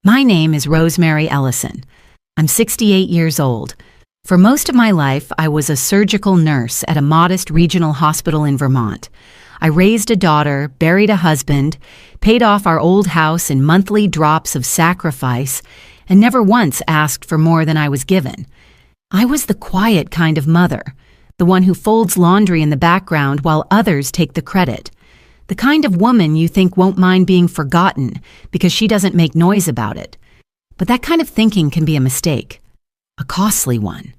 My name is Rosemary Ellison. I'm 68 years old. For most of my life, I was a surgical nurse at a modest regional hospital in Vermont. I raised a daughter, buried a husband, paid off our old house in monthly drops of sacrifice, and never once asked for more than I was given. I was the quiet kind of mother, the one who folds laundry in the background while others take the credit. The kind of woman you think won't mind being forgotten because she doesn't make noise about it. But that kind of thinking can be a mistake, a costly one.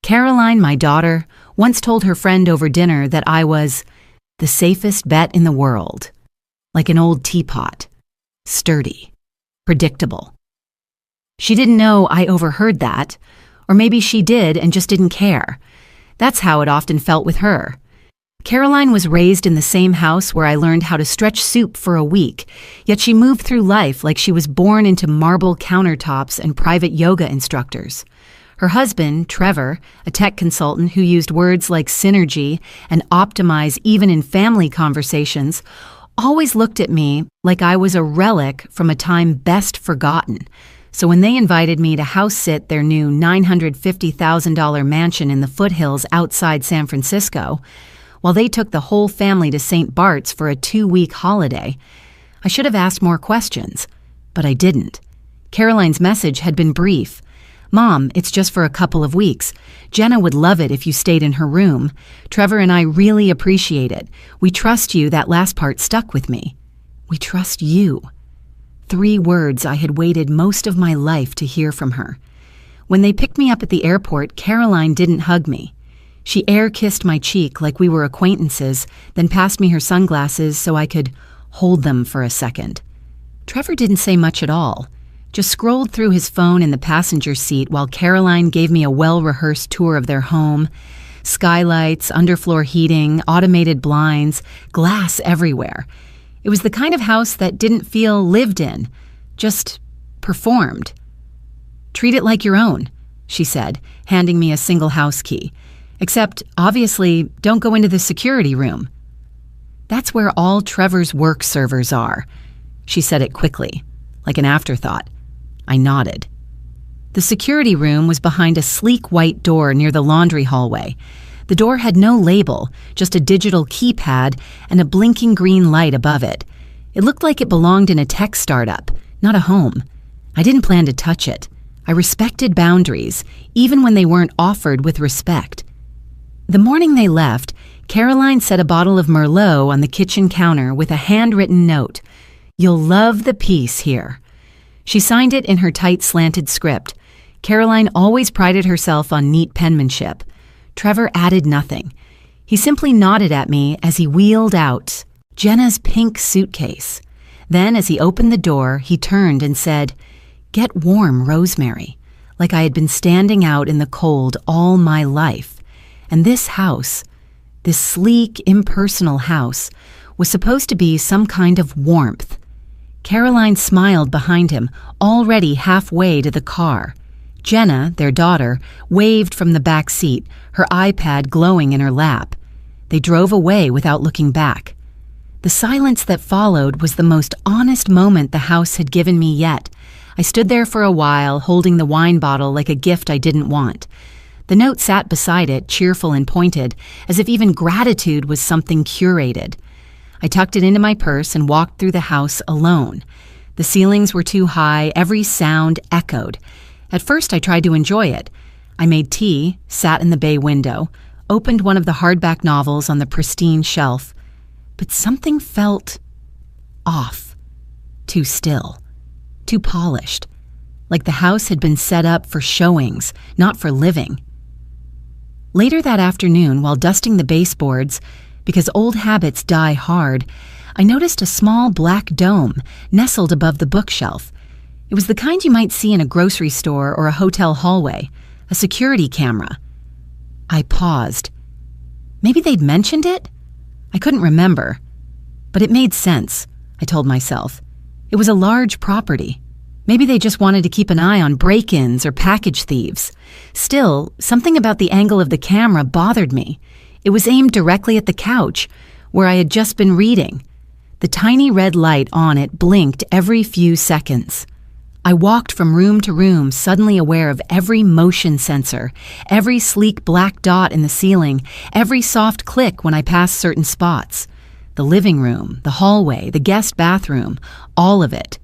Caroline, my daughter, once told her friend over dinner that I was the safest bet in the world, like an old teapot, sturdy, predictable. She didn't know I overheard that, or maybe she did and just didn't care. That's how it often felt with her. Caroline was raised in the same house where I learned how to stretch soup for a week, yet she moved through life like she was born into marble countertops and private yoga instructors. Her husband, Trevor, a tech consultant who used words like synergy and optimize even in family conversations, always looked at me like I was a relic from a time best forgotten. So when they invited me to house sit their new $950,000 mansion in the foothills outside San Francisco, while they took the whole family to St. Bart's for a 2-week holiday, I should have asked more questions, but I didn't. Caroline's message had been brief. "Mom, it's just for a couple of weeks. Jenna would love it if you stayed in her room. Trevor and I really appreciate it. We trust you." That last part stuck with me. We trust you. 3 words I had waited most of my life to hear from her. When they picked me up at the airport, Caroline didn't hug me. She air-kissed my cheek like we were acquaintances, then passed me her sunglasses so I could hold them for a second. Trevor didn't say much at all, just scrolled through his phone in the passenger seat while Caroline gave me a well-rehearsed tour of their home. Skylights, underfloor heating, automated blinds, glass everywhere. It was the kind of house that didn't feel lived in, just performed. "Treat it like your own," she said, handing me a single house key. "Except, obviously, don't go into the security room." "That's where all Trevor's work servers are." She said it quickly, like an afterthought. I nodded. The security room was behind a sleek white door near the laundry hallway. The door had no label, just a digital keypad and a blinking green light above it. It looked like it belonged in a tech startup, not a home. I didn't plan to touch it. I respected boundaries, even when they weren't offered with respect. The morning they left, Caroline set a bottle of Merlot on the kitchen counter with a handwritten note. "You'll love the peace here." She signed it in her tight slanted script. Caroline always prided herself on neat penmanship. Trevor added nothing. He simply nodded at me as he wheeled out Jenna's pink suitcase. Then, as he opened the door, he turned and said, "Get warm, Rosemary," like I had been standing out in the cold all my life. And this house, this sleek, impersonal house, was supposed to be some kind of warmth. Caroline smiled behind him, already halfway to the car. Jenna, their daughter, waved from the back seat, her iPad glowing in her lap. They drove away without looking back. The silence that followed was the most honest moment the house had given me yet. I stood there for a while, holding the wine bottle like a gift I didn't want. The note sat beside it, cheerful and pointed, as if even gratitude was something curated. I tucked it into my purse and walked through the house alone. The ceilings were too high, every sound echoed. At first I tried to enjoy it. I made tea, sat in the bay window, opened one of the hardback novels on the pristine shelf. But something felt off, too still, too polished, like the house had been set up for showings, not for living. Later that afternoon, while dusting the baseboards, because old habits die hard, I noticed a small black dome nestled above the bookshelf. It was the kind you might see in a grocery store or a hotel hallway, a security camera. I paused. Maybe they'd mentioned it? I couldn't remember. But it made sense, I told myself. It was a large property. Maybe they just wanted to keep an eye on break-ins or package thieves. Still, something about the angle of the camera bothered me. It was aimed directly at the couch, where I had just been reading. The tiny red light on it blinked every few seconds. I walked from room to room, suddenly aware of every motion sensor, every sleek black dot in the ceiling, every soft click when I passed certain spots. The living room, the hallway, the guest bathroom, all of it.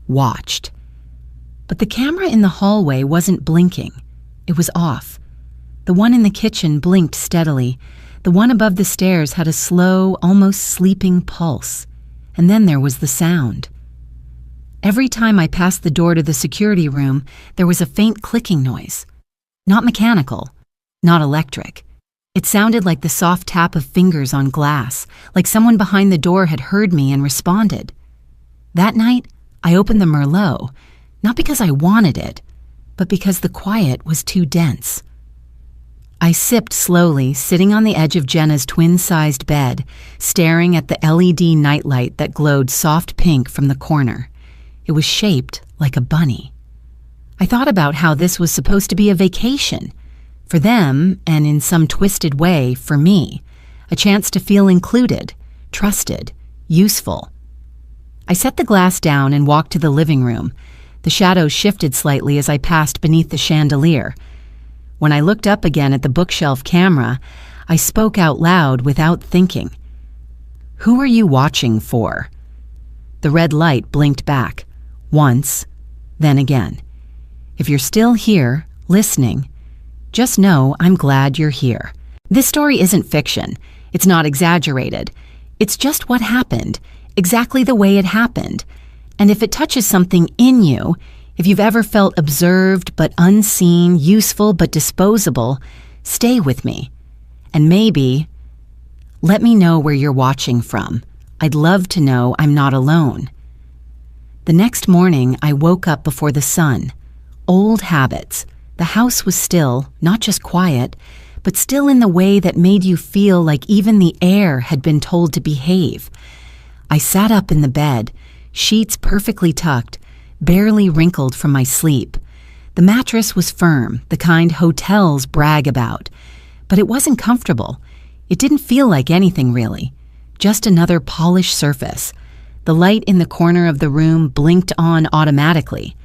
Watched. But the camera in the hallway wasn't blinking. It was off. The one in the kitchen blinked steadily. The one above the stairs had a slow, almost sleeping pulse. And then there was the sound. Every time I passed the door to the security room, there was a faint clicking noise. Not mechanical, not electric. It sounded like the soft tap of fingers on glass, like someone behind the door had heard me and responded. That night, I opened the Merlot, not because I wanted it, but because the quiet was too dense. I sipped slowly, sitting on the edge of Jenna's twin-sized bed, staring at the LED nightlight that glowed soft pink from the corner. It was shaped like a bunny. I thought about how this was supposed to be a vacation. For them, and in some twisted way, for me. A chance to feel included, trusted, useful. I set the glass down and walked to the living room. The shadows shifted slightly as I passed beneath the chandelier. When I looked up again at the bookshelf camera, I spoke out loud without thinking. "Who are you watching for?" The red light blinked back. Once, then again. If you're still here, listening, just know I'm glad you're here. This story isn't fiction. It's not exaggerated. It's just what happened, exactly the way it happened. And if it touches something in you, if you've ever felt observed but unseen, useful but disposable, stay with me. And maybe, let me know where you're watching from. I'd love to know I'm not alone. The next morning, I woke up before the sun. Old habits. The house was still, not just quiet, but still in the way that made you feel like even the air had been told to behave. I sat up in the bed, sheets perfectly tucked, barely wrinkled from my sleep. The mattress was firm, the kind hotels brag about. But it wasn't comfortable. It didn't feel like anything really. Just another polished surface. The light in the corner of the room blinked on automatically.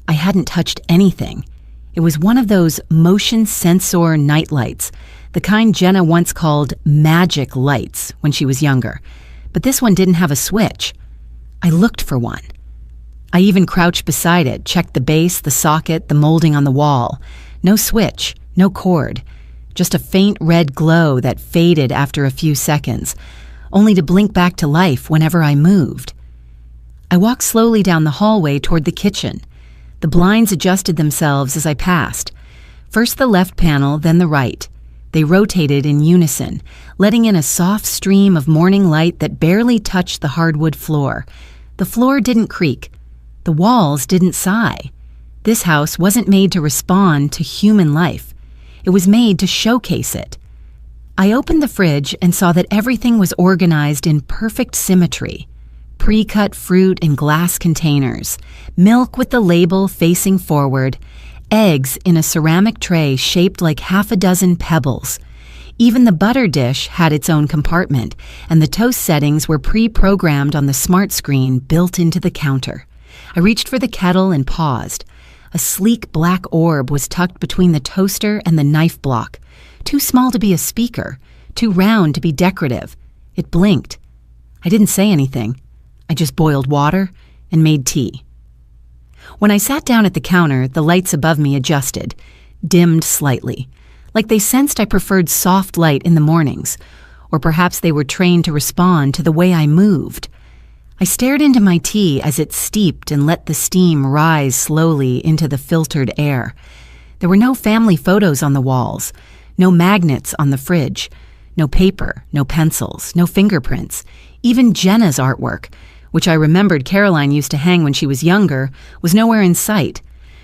I hadn't touched anything. It was one of those motion sensor night lights, the kind Jenna once called magic lights when she was younger. But this one didn't have a switch. I looked for one. I even crouched beside it, checked the base, the socket, the molding on the wall. No switch, no cord. Just a faint red glow that faded after a few seconds, only to blink back to life whenever I moved. I walked slowly down the hallway toward the kitchen. The blinds adjusted themselves as I passed. First the left panel, then the right. They rotated in unison, letting in a soft stream of morning light that barely touched the hardwood floor. The floor didn't creak. The walls didn't sigh. This house wasn't made to respond to human life. It was made to showcase it. I opened the fridge and saw that everything was organized in perfect symmetry. Pre-cut fruit in glass containers, milk with the label facing forward, eggs in a ceramic tray shaped like half a dozen pebbles. Even the butter dish had its own compartment, and the toast settings were pre-programmed on the smart screen built into the counter. I reached for the kettle and paused. A sleek black orb was tucked between the toaster and the knife block. Too small to be a speaker, too round to be decorative. It blinked. I didn't say anything. I just boiled water and made tea. When I sat down at the counter, the lights above me adjusted, dimmed slightly, like they sensed I preferred soft light in the mornings, or perhaps they were trained to respond to the way I moved. I stared into my tea as it steeped and let the steam rise slowly into the filtered air. There were no family photos on the walls, no magnets on the fridge, no paper, no pencils, no fingerprints. Even Jenna's artwork, which I remembered Caroline used to hang when she was younger, was nowhere in sight.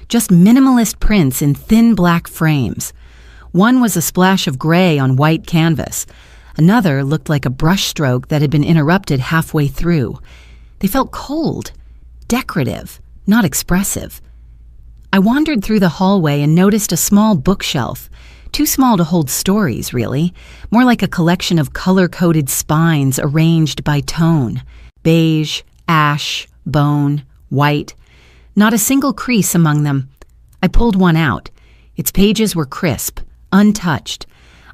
Just minimalist prints in thin black frames. One was a splash of gray on white canvas. Another looked like a brushstroke that had been interrupted halfway through. They felt cold, decorative, not expressive. I wandered through the hallway and noticed a small bookshelf. Too small to hold stories, really. More like a collection of color-coded spines arranged by tone. Beige, ash, bone, white. not a single crease among them. I pulled one out. Its pages were crisp, untouched.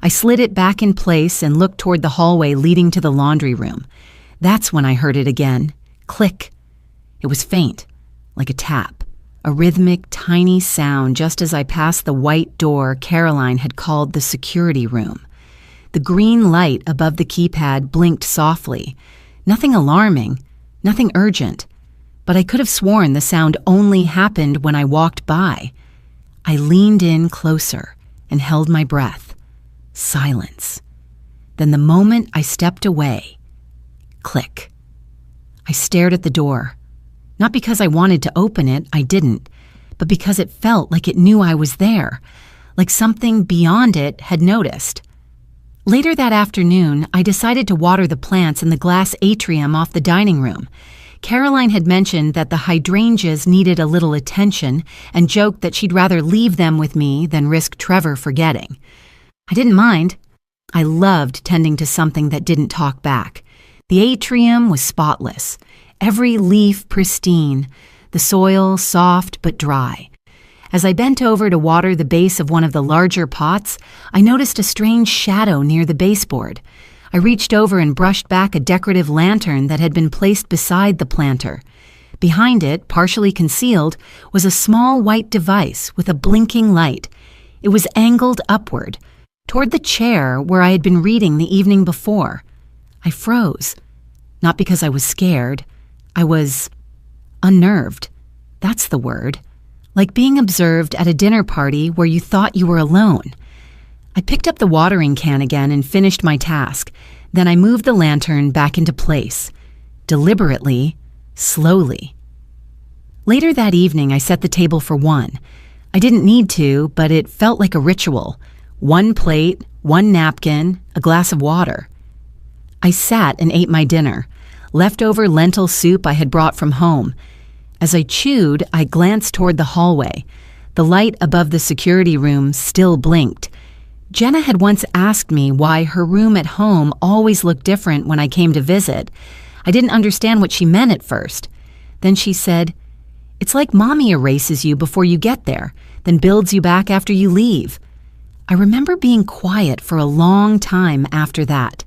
I slid it back in place and looked toward the hallway leading to the laundry room. That's when I heard it again. Click. It was faint, like a tap, a rhythmic, tiny sound just as I passed the white door Caroline had called the security room. The green light above the keypad blinked softly. Nothing alarming, nothing urgent, but I could have sworn the sound only happened when I walked by. I leaned in closer and held my breath. Silence. Then the moment I stepped away, click. I stared at the door. Not because I wanted to open it, I didn't, but because it felt like it knew I was there, like something beyond it had noticed. Later that afternoon, I decided to water the plants in the glass atrium off the dining room. Caroline had mentioned that the hydrangeas needed a little attention and joked that she'd rather leave them with me than risk Trevor forgetting. I didn't mind. I loved tending to something that didn't talk back. The atrium was spotless, every leaf pristine, the soil soft but dry. As I bent over to water the base of one of the larger pots, I noticed a strange shadow near the baseboard. I reached over and brushed back a decorative lantern that had been placed beside the planter. Behind it, partially concealed, was a small white device with a blinking light. It was angled upward, toward the chair where I had been reading the evening before. I froze. Not because I was scared. I was unnerved. That's the word. Like being observed at a dinner party where you thought you were alone. I picked up the watering can again and finished my task. Then I moved the lantern back into place. Deliberately, slowly. Later that evening, I set the table for one. I didn't need to, but it felt like a ritual. One plate, one napkin, a glass of water. I sat and ate my dinner, leftover lentil soup I had brought from home. As I chewed, I glanced toward the hallway. The light above the security room still blinked. Jenna had once asked me why her room at home always looked different when I came to visit. I didn't understand what she meant at first. Then she said, "It's like Mommy erases you before you get there, then builds you back after you leave." I remember being quiet for a long time after that.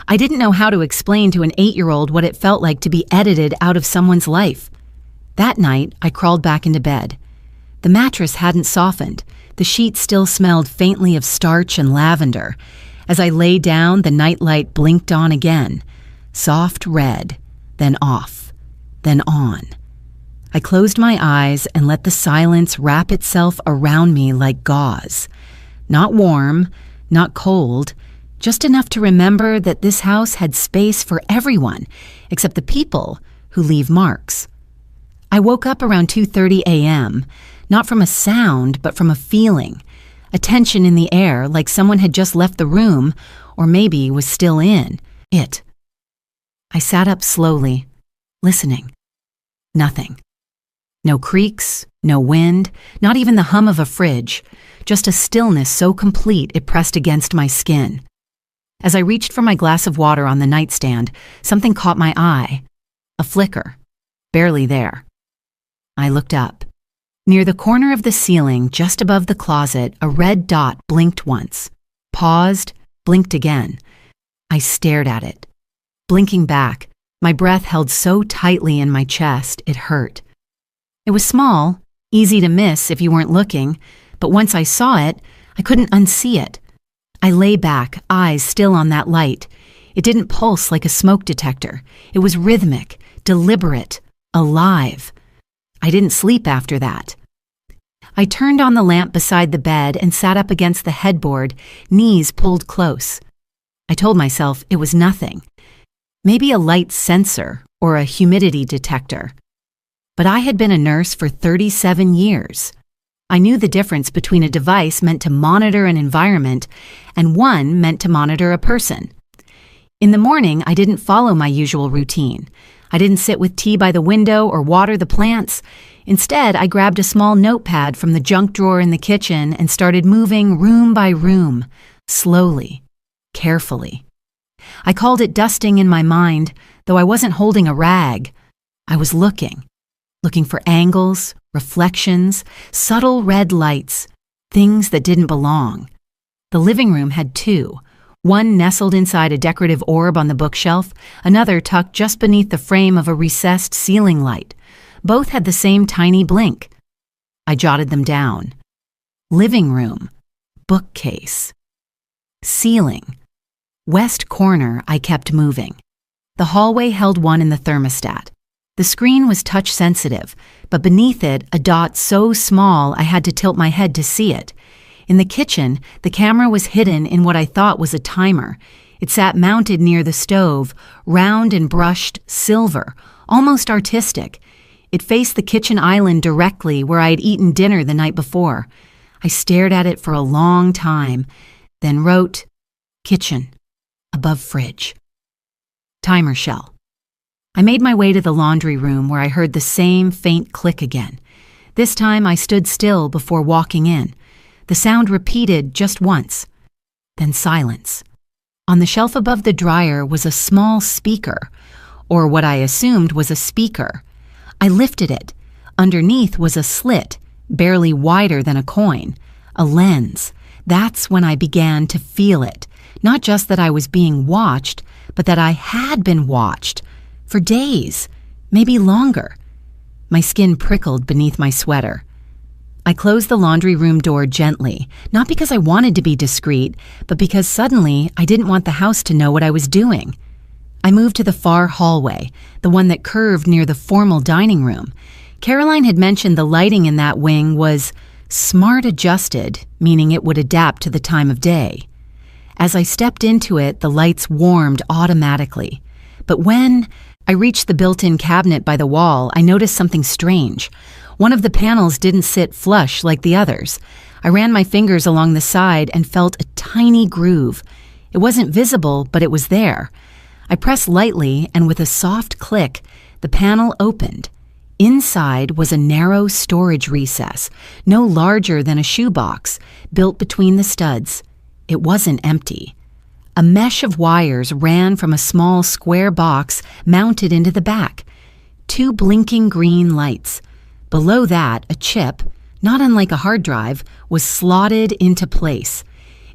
I didn't know how to explain to an 8-year-old what it felt like to be edited out of someone's life. That night, I crawled back into bed. The mattress hadn't softened. The sheets still smelled faintly of starch and lavender. As I lay down, the nightlight blinked on again. Soft red, then off, then on. I closed my eyes and let the silence wrap itself around me like gauze. Not warm, not cold, just enough to remember that this house had space for everyone, except the people who leave marks. I woke up around 2:30 a.m., not from a sound, but from a feeling, a tension in the air like someone had just left the room, or maybe was still in it. I sat up slowly, listening. Nothing. No creaks, no wind, not even the hum of a fridge, just a stillness so complete it pressed against my skin. As I reached for my glass of water on the nightstand, something caught my eye. A flicker, barely there. I looked up. Near the corner of the ceiling, just above the closet, a red dot blinked once, paused, blinked again. I stared at it. Blinking back, my breath held so tightly in my chest it hurt. It was small, easy to miss if you weren't looking, but once I saw it, I couldn't unsee it. I lay back, eyes still on that light. It didn't pulse like a smoke detector. It was rhythmic, deliberate, alive. I didn't sleep after that. I turned on the lamp beside the bed and sat up against the headboard, knees pulled close. I told myself it was nothing. Maybe a light sensor or a humidity detector. But I had been a nurse for 37 years. I knew the difference between a device meant to monitor an environment and one meant to monitor a person. In the morning, I didn't follow my usual routine. I didn't sit with tea by the window or water the plants. Instead, I grabbed a small notepad from the junk drawer in the kitchen and started moving room by room, slowly, carefully. I called it dusting in my mind, though I wasn't holding a rag. I was looking. looking for angles, reflections, subtle red lights, things that didn't belong. The living room had two, one nestled inside a decorative orb on the bookshelf, another tucked just beneath the frame of a recessed ceiling light. Both had the same tiny blink. I jotted them down. Living room, bookcase, ceiling. West corner, I kept moving. The hallway held one in the thermostat. The screen was touch-sensitive, but beneath it, a dot so small I had to tilt my head to see it. In the kitchen, the camera was hidden in what I thought was a timer. It sat mounted near the stove, round and brushed silver, almost artistic. It faced the kitchen island directly where I had eaten dinner the night before. I stared at it for a long time, then wrote, kitchen, above fridge. Timer shell. I made my way to the laundry room where I heard the same faint click again. This time I stood still before walking in. The sound repeated just once, then silence. On the shelf above the dryer was a small speaker, or what I assumed was a speaker. I lifted it. Underneath was a slit, barely wider than a coin, a lens. That's when I began to feel it. Not just that I was being watched, but that I had been watched. For days, maybe longer. My skin prickled beneath my sweater. I closed the laundry room door gently, not because I wanted to be discreet, but because suddenly I didn't want the house to know what I was doing. I moved to the far hallway, the one that curved near the formal dining room. Caroline had mentioned the lighting in that wing was smart adjusted, meaning it would adapt to the time of day. As I stepped into it, the lights warmed automatically. But when I reached the built-in cabinet by the wall, I noticed something strange. One of the panels didn't sit flush like the others. I ran my fingers along the side and felt a tiny groove. It wasn't visible, but it was there. I pressed lightly, and with a soft click, the panel opened. Inside was a narrow storage recess, no larger than a shoebox, built between the studs. It wasn't empty. A mesh of wires ran from a small square box mounted into the back. Two blinking green lights. Below that, a chip, not unlike a hard drive, was slotted into place.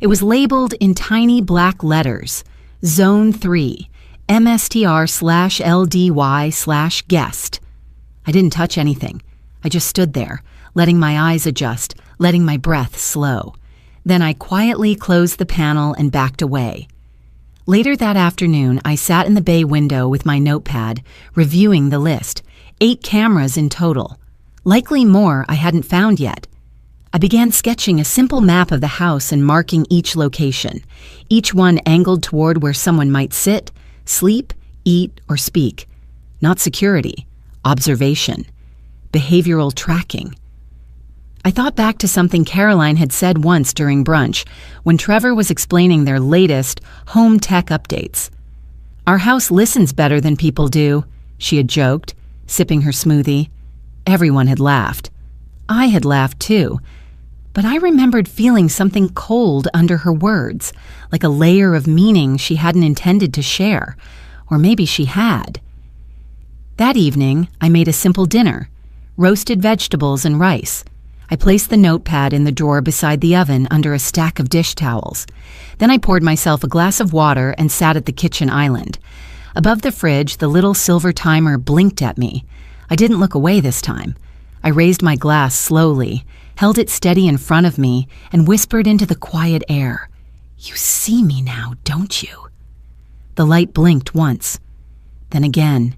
It was labeled in tiny black letters, Zone 3, MSTR/LDY/guest. I didn't touch anything. I just stood there, letting my eyes adjust, letting my breath slow. Then I quietly closed the panel and backed away. Later that afternoon, I sat in the bay window with my notepad, reviewing the list. 8 cameras in total. Likely more I hadn't found yet. I began sketching a simple map of the house and marking each location, each one angled toward where someone might sit, sleep, eat, or speak. Not security, observation, behavioral tracking. I thought back to something Caroline had said once during brunch when Trevor was explaining their latest home tech updates. "Our house listens better than people do," she had joked, sipping her smoothie. Everyone had laughed. I had laughed too, but I remembered feeling something cold under her words, like a layer of meaning she hadn't intended to share, or maybe she had. That evening, I made a simple dinner, roasted vegetables and rice. I placed the notepad in the drawer beside the oven under a stack of dish towels. Then I poured myself a glass of water and sat at the kitchen island. Above the fridge, the little silver timer blinked at me. I didn't look away this time. I raised my glass slowly, held it steady in front of me, and whispered into the quiet air, "You see me now, don't you?" The light blinked once, then again.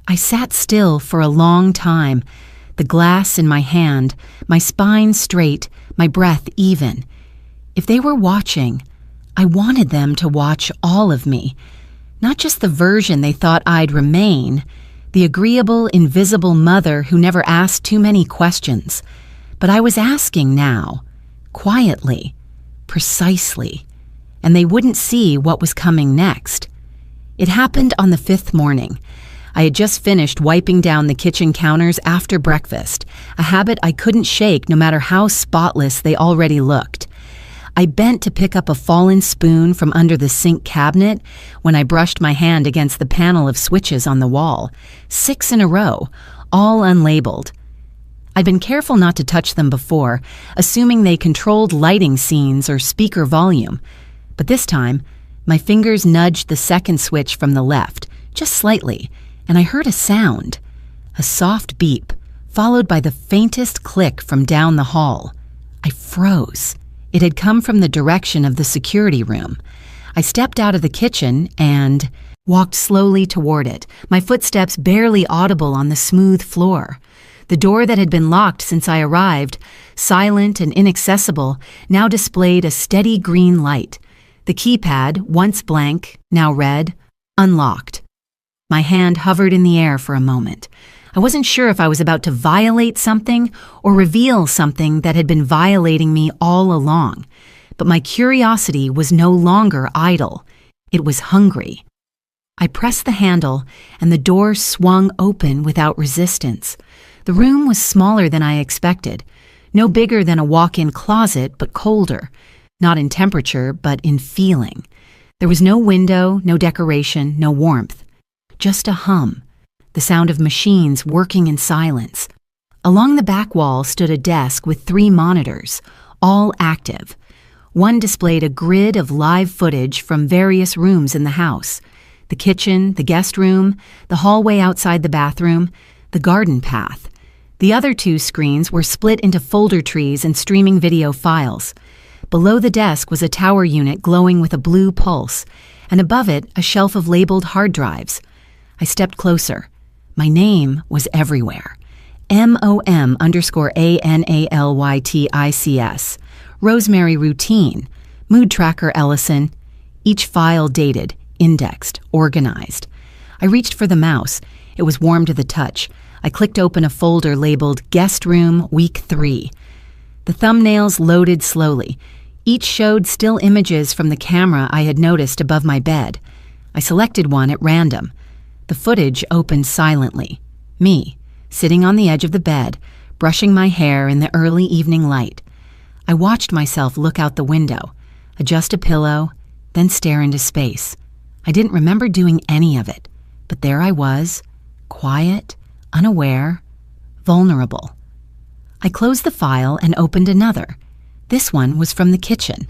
I sat still for a long time, the glass in my hand, my spine straight, my breath even. If they were watching, I wanted them to watch all of me, not just the version they thought I'd remain, the agreeable, invisible mother who never asked too many questions. But I was asking now, quietly, precisely, and they wouldn't see what was coming next. It happened on the 5th morning. I had just finished wiping down the kitchen counters after breakfast, a habit I couldn't shake no matter how spotless they already looked. I bent to pick up a fallen spoon from under the sink cabinet when I brushed my hand against the panel of switches on the wall. 6 in a row, all unlabeled. I'd been careful not to touch them before, assuming they controlled lighting scenes or speaker volume. But this time, my fingers nudged the second switch from the left, just slightly, and I heard a sound. A soft beep, followed by the faintest click from down the hall. I froze. It had come from the direction of the security room. I stepped out of the kitchen and walked slowly toward it, my footsteps barely audible on the smooth floor. The door that had been locked since I arrived, silent and inaccessible, now displayed a steady green light. The keypad, once blank, now red, unlocked. My hand hovered in the air for a moment. I wasn't sure if I was about to violate something or reveal something that had been violating me all along. But my curiosity was no longer idle. It was hungry. I pressed the handle, and the door swung open without resistance. The room was smaller than I expected. No bigger than a walk-in closet, but colder. Not in temperature, but in feeling. There was no window, no decoration, no warmth. Just a hum. The sound of machines working in silence. Along the back wall stood a desk with 3 monitors, all active. One displayed a grid of live footage from various rooms in the house. The kitchen, the guest room, the hallway outside the bathroom, the garden path. The other 2 screens were split into folder trees and streaming video files. Below the desk was a tower unit glowing with a blue pulse, and above it a shelf of labeled hard drives. I stepped closer. My name was everywhere. MOM_ANALYTICS. Rosemary Routine. Mood Tracker Ellison. Each file dated, indexed, organized. I reached for the mouse. It was warm to the touch. I clicked open a folder labeled Guest Room Week 3. The thumbnails loaded slowly. Each showed still images from the camera I had noticed above my bed. I selected one at random. The footage opened silently. Me, sitting on the edge of the bed, brushing my hair in the early evening light. I watched myself look out the window, adjust a pillow, then stare into space. I didn't remember doing any of it, but there I was, quiet, unaware, vulnerable. I closed the file and opened another. This one was from the kitchen.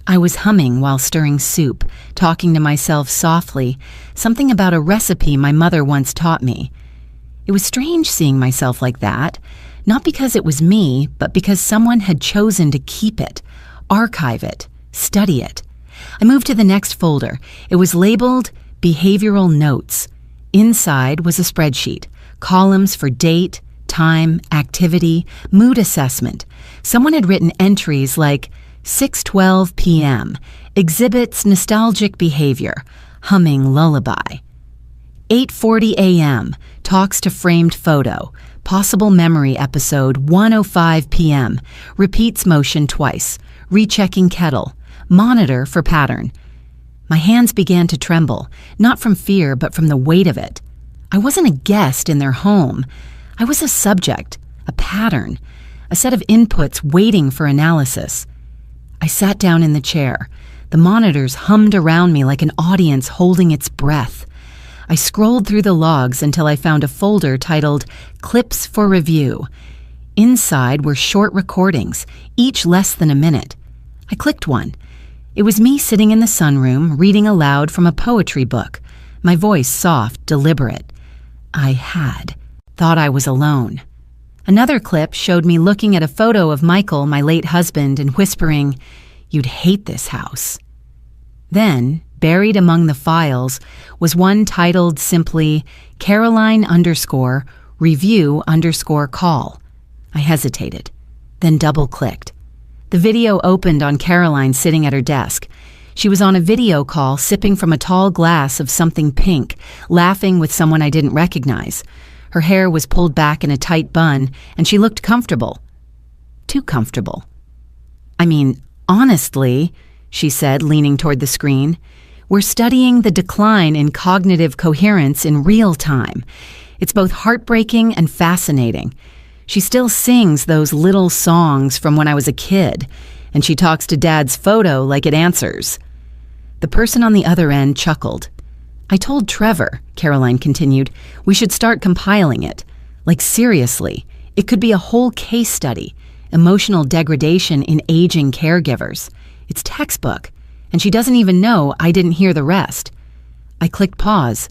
I was humming while stirring soup, talking to myself softly, something about a recipe my mother once taught me. It was strange seeing myself like that, not because it was me, but because someone had chosen to keep it, archive it, study it. I moved to the next folder. It was labeled Behavioral Notes. Inside was a spreadsheet, columns for date, time, activity, mood assessment. Someone had written entries like 6:12 p.m., exhibits nostalgic behavior, humming lullaby. 8:40 a.m., talks to framed photo, possible memory episode 1:05 p.m., repeats motion twice, rechecking kettle, monitor for pattern. My hands began to tremble, not from fear but from the weight of it. I wasn't a guest in their home. I was a subject, a pattern, a set of inputs waiting for analysis. I sat down in the chair. The monitors hummed around me like an audience holding its breath. I scrolled through the logs until I found a folder titled Clips for Review. Inside were short recordings, each less than a minute. I clicked one. It was me sitting in the sunroom, reading aloud from a poetry book, my voice soft, deliberate. I had thought I was alone. Another clip showed me looking at a photo of Michael, my late husband, and whispering, "You'd hate this house." Then, buried among the files, was one titled simply Caroline_review_call. I hesitated, then double-clicked. The video opened on Caroline sitting at her desk. She was on a video call, sipping from a tall glass of something pink, laughing with someone I didn't recognize. Her hair was pulled back in a tight bun, and she looked comfortable. Too comfortable. "I mean, honestly," she said, leaning toward the screen, "we're studying the decline in cognitive coherence in real time. It's both heartbreaking and fascinating. She still sings those little songs from when I was a kid, and she talks to Dad's photo like it answers." The person on the other end chuckled. "I told Trevor," Caroline continued, "we should start compiling it. Like seriously, it could be a whole case study, emotional degradation in aging caregivers. It's textbook, and she doesn't even know I didn't hear the rest. I clicked pause.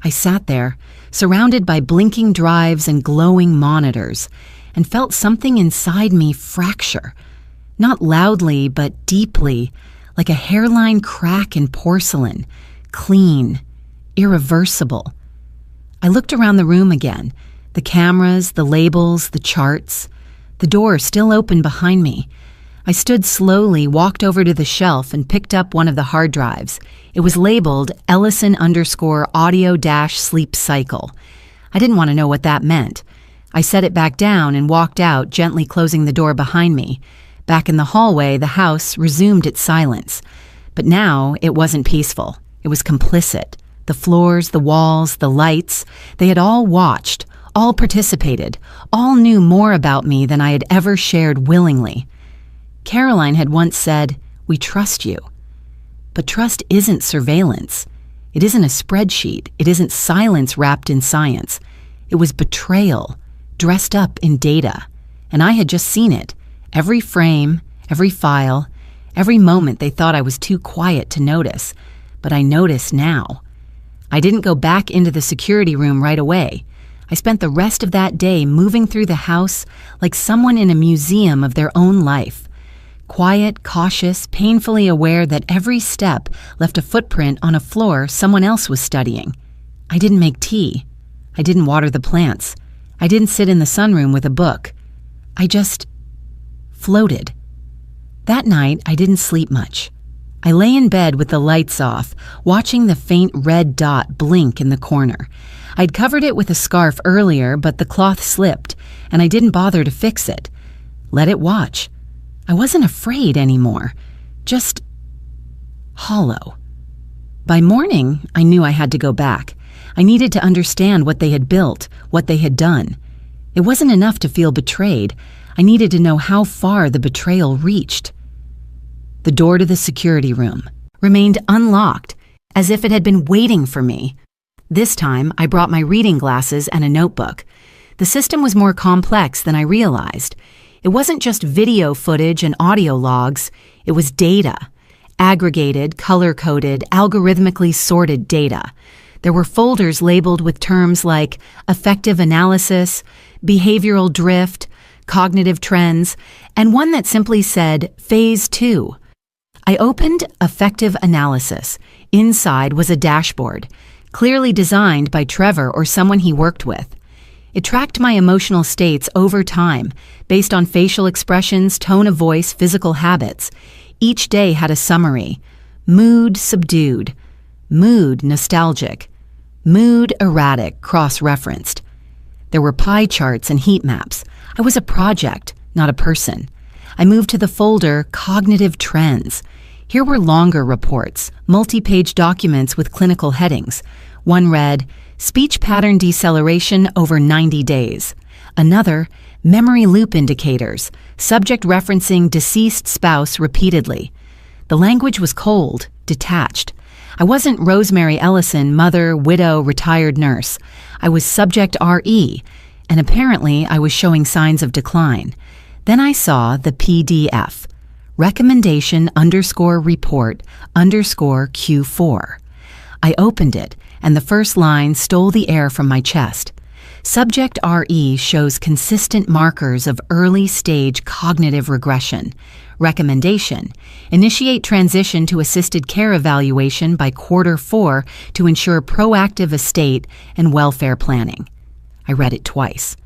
I sat there, surrounded by blinking drives and glowing monitors, and felt something inside me fracture. Not loudly, but deeply, like a hairline crack in porcelain, clean, irreversible. I looked around the room again, the cameras, the labels, the charts, the door still open behind me. I stood slowly, walked over to the shelf, and picked up one of the hard drives. It was labeled Ellison_audio-sleep cycle. I didn't want to know what that meant. I set it back down and walked out, gently closing the door behind me. Back in the hallway, the house resumed its silence. But now it wasn't peaceful. It was complicit. The floors, the walls, the lights, they had all watched, all participated, all knew more about me than I had ever shared willingly. Caroline had once said, "We trust you." But trust isn't surveillance. It isn't a spreadsheet. It isn't silence wrapped in science. It was betrayal, dressed up in data. And I had just seen it. Every frame, every file, every moment they thought I was too quiet to notice. But I noticed now. I didn't go back into the security room right away. I spent the rest of that day moving through the house like someone in a museum of their own life. Quiet, cautious, painfully aware that every step left a footprint on a floor someone else was studying. I didn't make tea. I didn't water the plants. I didn't sit in the sunroom with a book. I just floated. That night, I didn't sleep much. I lay in bed with the lights off, watching the faint red dot blink in the corner. I'd covered it with a scarf earlier, but the cloth slipped, and I didn't bother to fix it. Let it watch. I wasn't afraid anymore, just hollow. By morning, I knew I had to go back. I needed to understand what they had built, what they had done. It wasn't enough to feel betrayed. I needed to know how far the betrayal reached. The door to the security room remained unlocked, as if it had been waiting for me. This time, I brought my reading glasses and a notebook. The system was more complex than I realized. It wasn't just video footage and audio logs, it was data. Aggregated, color-coded, algorithmically sorted data. There were folders labeled with terms like affective analysis, behavioral drift, cognitive trends, and one that simply said Phase 2. I opened Affective Analysis. Inside was a dashboard, clearly designed by Trevor or someone he worked with. It tracked my emotional states over time, based on facial expressions, tone of voice, physical habits. Each day had a summary. Mood subdued. Mood nostalgic. Mood erratic, cross-referenced. There were pie charts and heat maps. I was a project, not a person. I moved to the folder Cognitive Trends. Here were longer reports, multi-page documents with clinical headings. One read, Speech pattern deceleration over 90 days. Another, Memory loop indicators, subject referencing deceased spouse repeatedly. The language was cold, detached. I wasn't Rosemary Ellison, mother, widow, retired nurse. I was subject RE, and apparently I was showing signs of decline. Then I saw the PDF, recommendation_report_Q4. I opened it, and the first line stole the air from my chest. Subject RE shows consistent markers of early-stage cognitive regression. Recommendation: initiate transition to assisted care evaluation by Q4 to ensure proactive estate and welfare planning. I read it twice,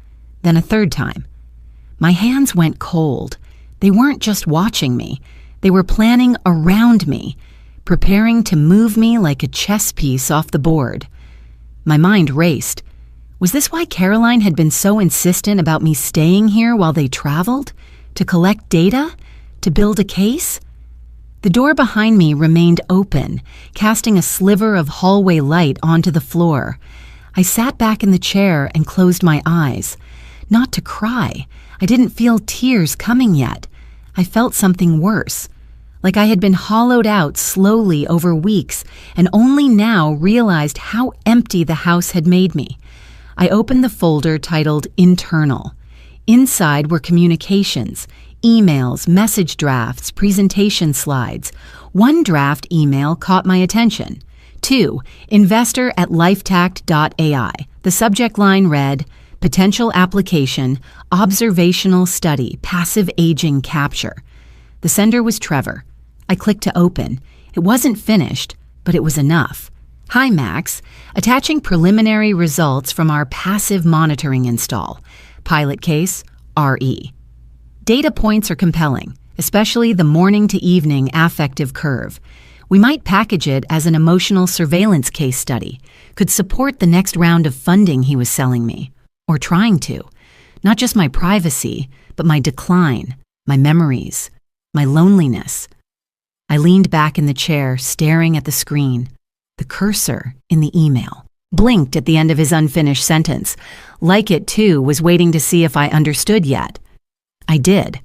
then a third time. My hands went cold. They weren't just watching me. They were planning around me, preparing to move me like a chess piece off the board. My mind raced. Was this why Caroline had been so insistent about me staying here while they traveled? To collect data? To build a case? The door behind me remained open, casting a sliver of hallway light onto the floor. I sat back in the chair and closed my eyes. Not to cry. I didn't feel tears coming yet. I felt something worse. Like I had been hollowed out slowly over weeks and only now realized how empty the house had made me. I opened the folder titled Internal. Inside were communications, emails, message drafts, presentation slides. One draft email caught my attention. 2. Investor@lifetact.ai. The subject line read, Potential Application, Observational Study, Passive Aging Capture. The sender was Trevor. I clicked to open. It wasn't finished, but it was enough. Hi, Max. Attaching preliminary results from our passive monitoring install. Pilot case, RE. Data points are compelling, especially the morning to evening affective curve. We might package it as an emotional surveillance case study. Could support the next round of funding he was selling me. Or trying to. Not just my privacy, but my decline, my memories, my loneliness. I leaned back in the chair, staring at the screen. The cursor in the email blinked at the end of his unfinished sentence. Like it, too, was waiting to see if I understood yet. I did.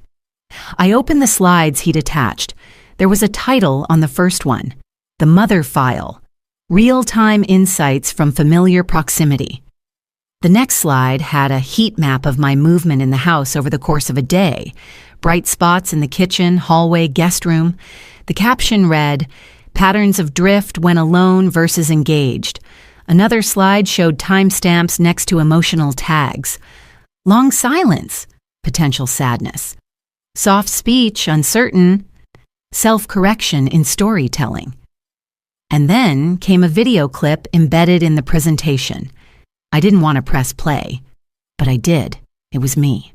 I opened the slides he'd attached. There was a title on the first one, The Mother File, Real-Time Insights from Familiar Proximity. The next slide had a heat map of my movement in the house over the course of a day, bright spots in the kitchen, hallway, guest room. The caption read, Patterns of drift when alone versus engaged. Another slide showed timestamps next to emotional tags. Long silence, potential sadness. Soft speech, uncertain. Self-correction in storytelling. And then came a video clip embedded in the presentation. I didn't want to press play, but I did. It was me.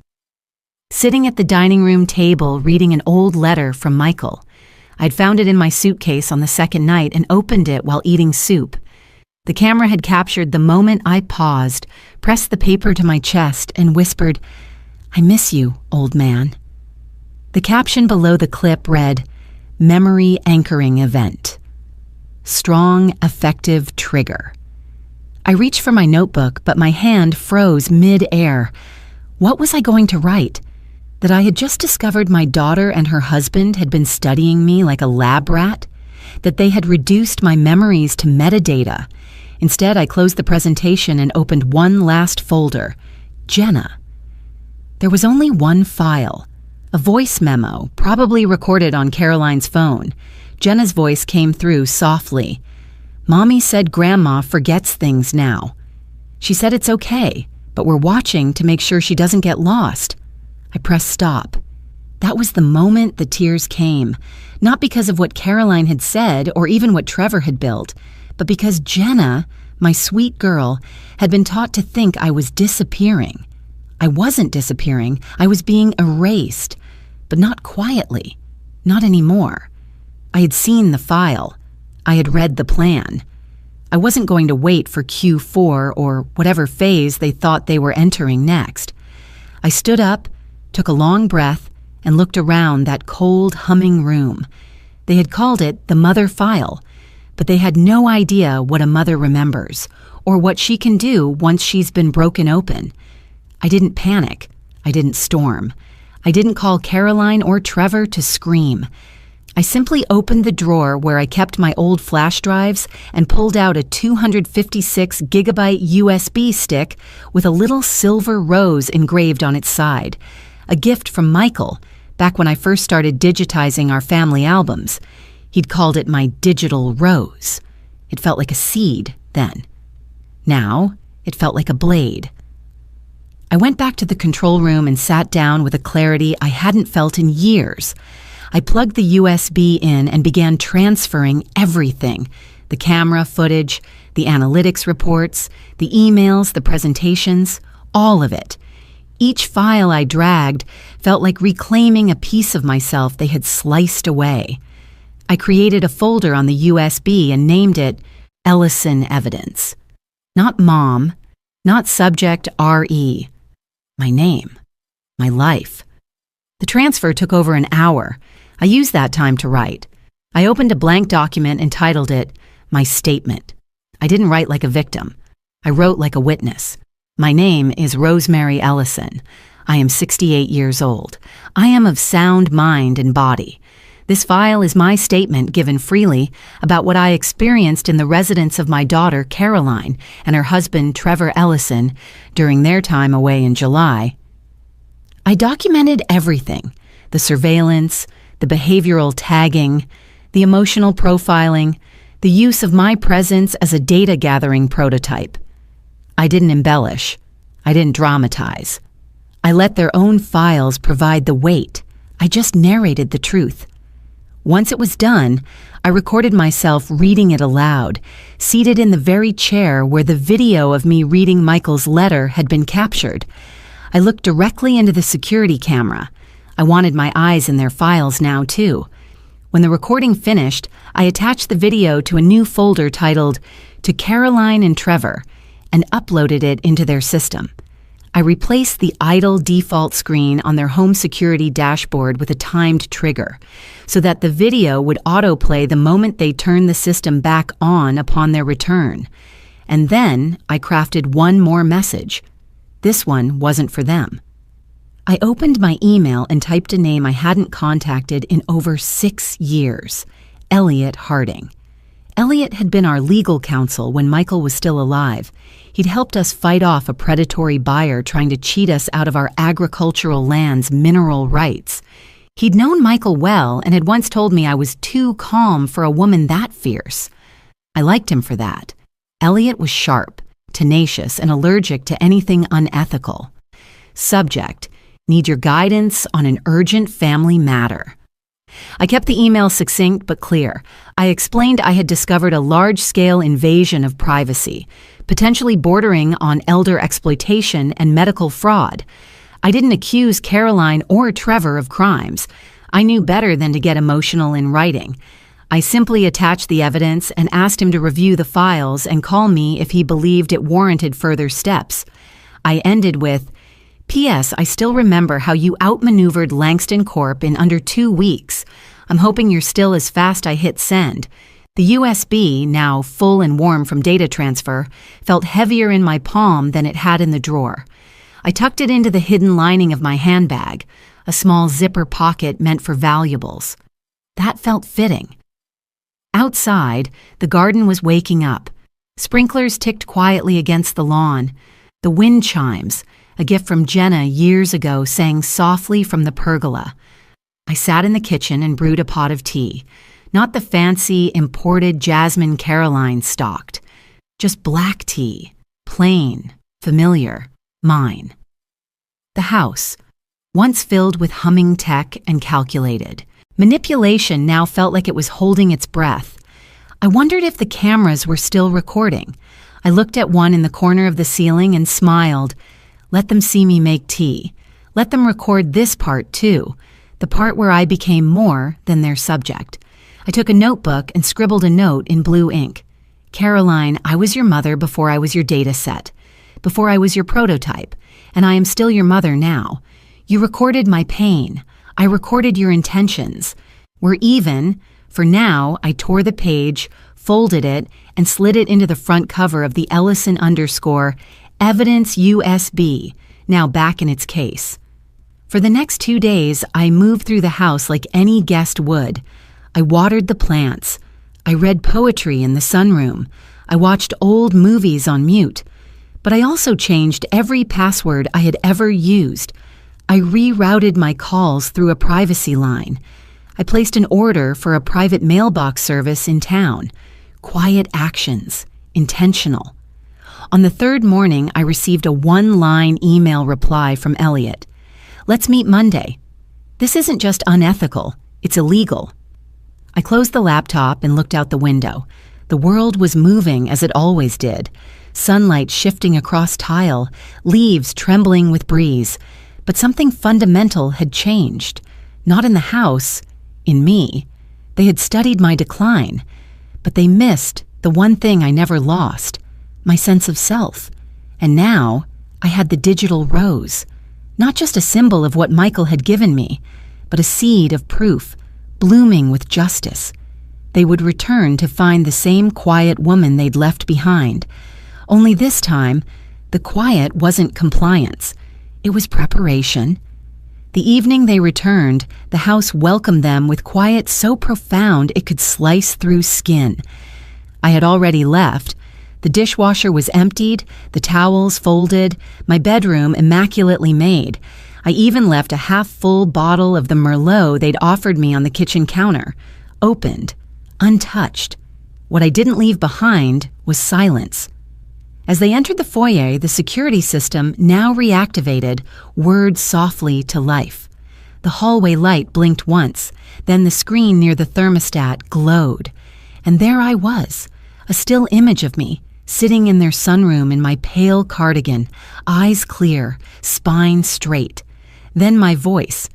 Sitting at the dining room table reading an old letter from Michael. I'd found it in my suitcase on the second night and opened it while eating soup. The camera had captured the moment I paused, pressed the paper to my chest, and whispered, I miss you, old man. The caption below the clip read, Memory Anchoring Event. Strong, effective trigger. I reached for my notebook, but my hand froze mid-air. What was I going to write? That I had just discovered my daughter and her husband had been studying me like a lab rat? That they had reduced my memories to metadata? Instead, I closed the presentation and opened one last folder, Jenna. There was only one file, a voice memo, probably recorded on Caroline's phone. Jenna's voice came through softly. Mommy said Grandma forgets things now. She said it's okay, but we're watching to make sure she doesn't get lost. I pressed stop. That was the moment the tears came, not because of what Caroline had said or even what Trevor had built, but because Jenna, my sweet girl, had been taught to think I was disappearing. I wasn't disappearing. I was being erased, but not quietly, not anymore. I had seen the file. I had read the plan. I wasn't going to wait for Q4 or whatever phase they thought they were entering next. I stood up, took a long breath, and looked around that cold, humming room. They had called it the mother file, but they had no idea what a mother remembers or what she can do once she's been broken open. I didn't panic. I didn't storm. I didn't call Caroline or Trevor to scream. I simply opened the drawer where I kept my old flash drives and pulled out a 256 gigabyte USB stick with a little silver rose engraved on its side, a gift from Michael back when I first started digitizing our family albums. He'd called it my digital rose. It felt like a seed then. Now, it felt like a blade. I went back to the control room and sat down with a clarity I hadn't felt in years. I plugged the USB in and began transferring everything, the camera footage, the analytics reports, the emails, the presentations, all of it. Each file I dragged felt like reclaiming a piece of myself they had sliced away. I created a folder on the USB and named it Ellison Evidence. Not Mom, not subject RE. My name, my life. The transfer took over an hour. I used that time to write. I opened a blank document and titled it, My Statement. I didn't write like a victim. I wrote like a witness. My name is Rosemary Ellison. I am 68 years old. I am of sound mind and body. This file is my statement given freely about what I experienced in the residence of my daughter Caroline and her husband Trevor Ellison during their time away in July. I documented everything: the surveillance, the behavioral tagging, the emotional profiling, the use of my presence as a data gathering prototype. I didn't embellish. I didn't dramatize. I let their own files provide the weight. I just narrated the truth. Once it was done, I recorded myself reading it aloud, seated in the very chair where the video of me reading Michael's letter had been captured. I looked directly into the security camera. I wanted my eyes in their files now, too. When the recording finished, I attached the video to a new folder titled "To Caroline and Trevor" and uploaded it into their system. I replaced the idle default screen on their home security dashboard with a timed trigger, so that the video would autoplay the moment they turned the system back on upon their return. And then I crafted one more message. This one wasn't for them. I opened my email and typed a name I hadn't contacted in over 6 years: Elliot Harding. Elliot had been our legal counsel when Michael was still alive. He'd helped us fight off a predatory buyer trying to cheat us out of our agricultural land's mineral rights. He'd known Michael well and had once told me I was too calm for a woman that fierce. I liked him for that. Elliot was sharp, tenacious, and allergic to anything unethical. Subject: need your guidance on an urgent family matter. I kept the email succinct but clear. I explained I had discovered a large-scale invasion of privacy, potentially bordering on elder exploitation and medical fraud. I didn't accuse Caroline or Trevor of crimes. I knew better than to get emotional in writing. I simply attached the evidence and asked him to review the files and call me if he believed it warranted further steps. I ended with, "P.S. I still remember how you outmaneuvered Langston Corp in under 2 weeks. I'm hoping you're still as fast." I hit send. The USB, now full and warm from data transfer, felt heavier in my palm than it had in the drawer. I tucked it into the hidden lining of my handbag, a small zipper pocket meant for valuables. That felt fitting. Outside, the garden was waking up. Sprinklers ticked quietly against the lawn. The wind chimes, a gift from Jenna years ago, sang softly from the pergola. I sat in the kitchen and brewed a pot of tea. Not the fancy, imported jasmine Caroline stocked. Just black tea. Plain, familiar, mine. The house, once filled with humming tech and calculated. Manipulation now felt like it was holding its breath. I wondered if the cameras were still recording. I looked at one in the corner of the ceiling and smiled. Let them see me make tea. Let them record this part too, the part where I became more than their subject. I took a notebook and scribbled a note in blue ink. "Caroline, I was your mother before I was your data set, before I was your prototype, and I am still your mother now. You recorded my pain. I recorded your intentions. We're even. For now," I tore the page, folded it, and slid it into the front cover of the Ellison _ Evidence USB, now back in its case. For the next 2 days, I moved through the house like any guest would. I watered the plants. I read poetry in the sunroom. I watched old movies on mute. But I also changed every password I had ever used. I rerouted my calls through a privacy line. I placed an order for a private mailbox service in town. Quiet actions, intentional. On the 3rd morning, I received a 1-line email reply from Elliot. "Let's meet Monday." This isn't just unethical, it's illegal. I closed the laptop and looked out the window. The world was moving as it always did. Sunlight shifting across tile, leaves trembling with breeze. But something fundamental had changed. Not in the house, in me. They had studied my decline, but they missed the one thing I never lost, my sense of self. And now I had the digital rose, not just a symbol of what Michael had given me, but a seed of proof, blooming with justice. They would return to find the same quiet woman they'd left behind. Only this time, the quiet wasn't compliance. It was preparation. The evening they returned, the house welcomed them with quiet so profound it could slice through skin. I had already left. The dishwasher was emptied, the towels folded, my bedroom immaculately made. I even left a half-full bottle of the Merlot they'd offered me on the kitchen counter, opened, untouched. What I didn't leave behind was silence. As they entered the foyer, the security system, now reactivated, whirred softly to life. The hallway light blinked once, then the screen near the thermostat glowed. And there I was, a still image of me, sitting in their sunroom in my pale cardigan, eyes clear, spine straight. Then my voice.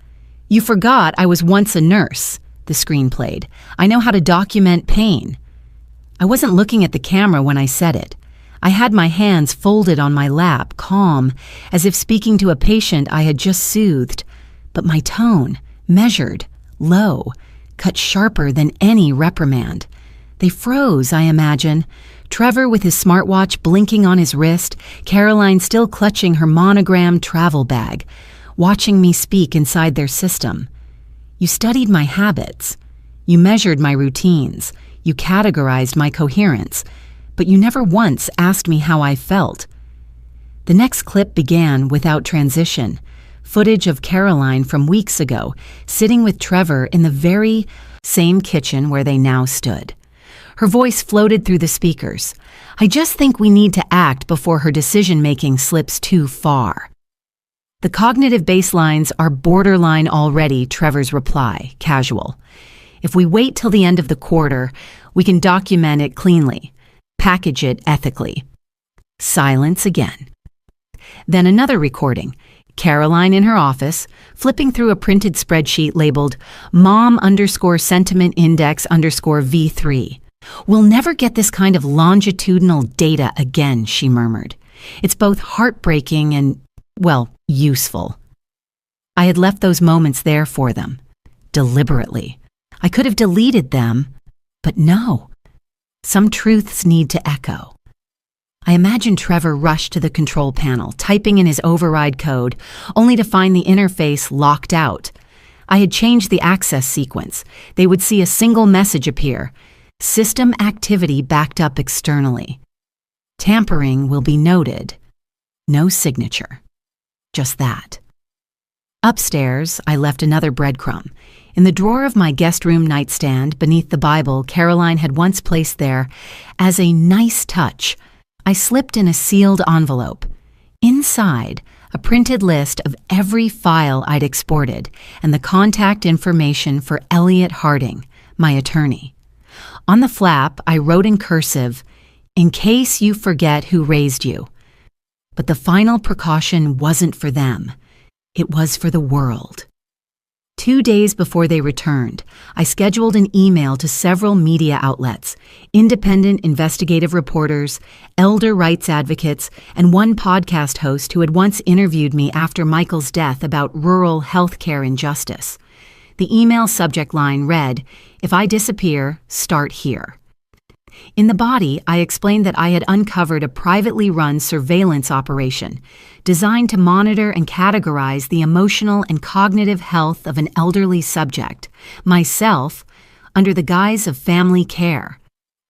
"You forgot I was once a nurse," the screen played. "I know how to document pain." I wasn't looking at the camera when I said it. I had my hands folded on my lap, calm, as if speaking to a patient I had just soothed. But my tone, measured, low, cut sharper than any reprimand. They froze, I imagine. Trevor with his smartwatch blinking on his wrist, Caroline still clutching her monogrammed travel bag, watching me speak inside their system. "You studied my habits. You measured my routines. You categorized my coherence. But you never once asked me how I felt." The next clip began without transition. Footage of Caroline from weeks ago, sitting with Trevor in the very same kitchen where they now stood. Her voice floated through the speakers. "I just think we need to act before her decision-making slips too far." "The cognitive baselines are borderline already," Trevor's reply, casual. "If we wait till the end of the quarter, we can document it cleanly, package it ethically." Silence again. Then another recording. Caroline in her office, flipping through a printed spreadsheet labeled mom_sentiment index_V3. "We'll never get this kind of longitudinal data again," she murmured. "It's both heartbreaking and, well, useful." I had left those moments there for them, deliberately. I could have deleted them, but no. Some truths need to echo. I imagined Trevor rushed to the control panel, typing in his override code, only to find the interface locked out. I had changed the access sequence. They would see a single message appear: "System activity backed up externally. Tampering will be noted." No signature. Just that. Upstairs, I left another breadcrumb. In the drawer of my guest room nightstand, beneath the Bible Caroline had once placed there, as a nice touch, I slipped in a sealed envelope. Inside, a printed list of every file I'd exported and the contact information for Elliot Harding, my attorney. On the flap, I wrote in cursive, "In case you forget who raised you." But the final precaution wasn't for them. It was for the world. 2 days before they returned, I scheduled an email to several media outlets, independent investigative reporters, elder rights advocates, and one podcast host who had once interviewed me after Michael's death about rural health care injustice. The email subject line read, "If I disappear, start here." In the body, I explained that I had uncovered a privately run surveillance operation designed to monitor and categorize the emotional and cognitive health of an elderly subject, myself, under the guise of family care.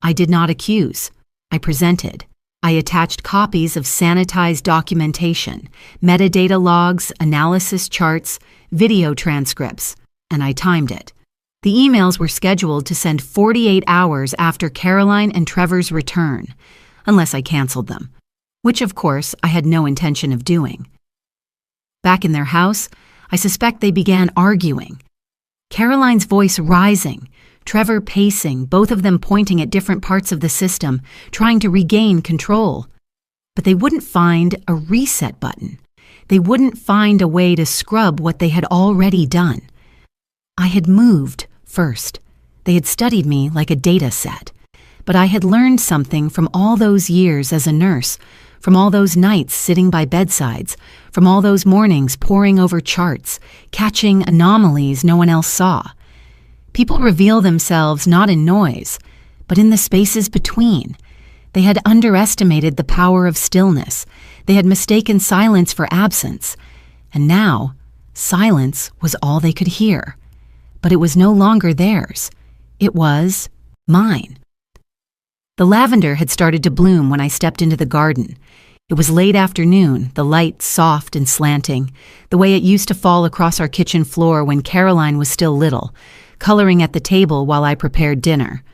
I did not accuse. I presented. I attached copies of sanitized documentation, metadata logs, analysis charts, video transcripts, and I timed it. The emails were scheduled to send 48 hours after Caroline and Trevor's return, unless I canceled them, which of course I had no intention of doing. Back in their house, I suspect they began arguing. Caroline's voice rising, Trevor pacing, both of them pointing at different parts of the system, trying to regain control. But they wouldn't find a reset button. They wouldn't find a way to scrub what they had already done. I had moved first. They had studied me like a data set. But I had learned something from all those years as a nurse, from all those nights sitting by bedsides, from all those mornings poring over charts, catching anomalies no one else saw. People reveal themselves not in noise, but in the spaces between. They had underestimated the power of stillness. They had mistaken silence for absence. And now, Silence was all they could hear. But it was no longer theirs. It was mine. The lavender had started to bloom when I stepped into the garden. It was late afternoon, the light soft and slanting, the way it used to fall across our kitchen floor when Caroline was still little, coloring at the table while I prepared dinner.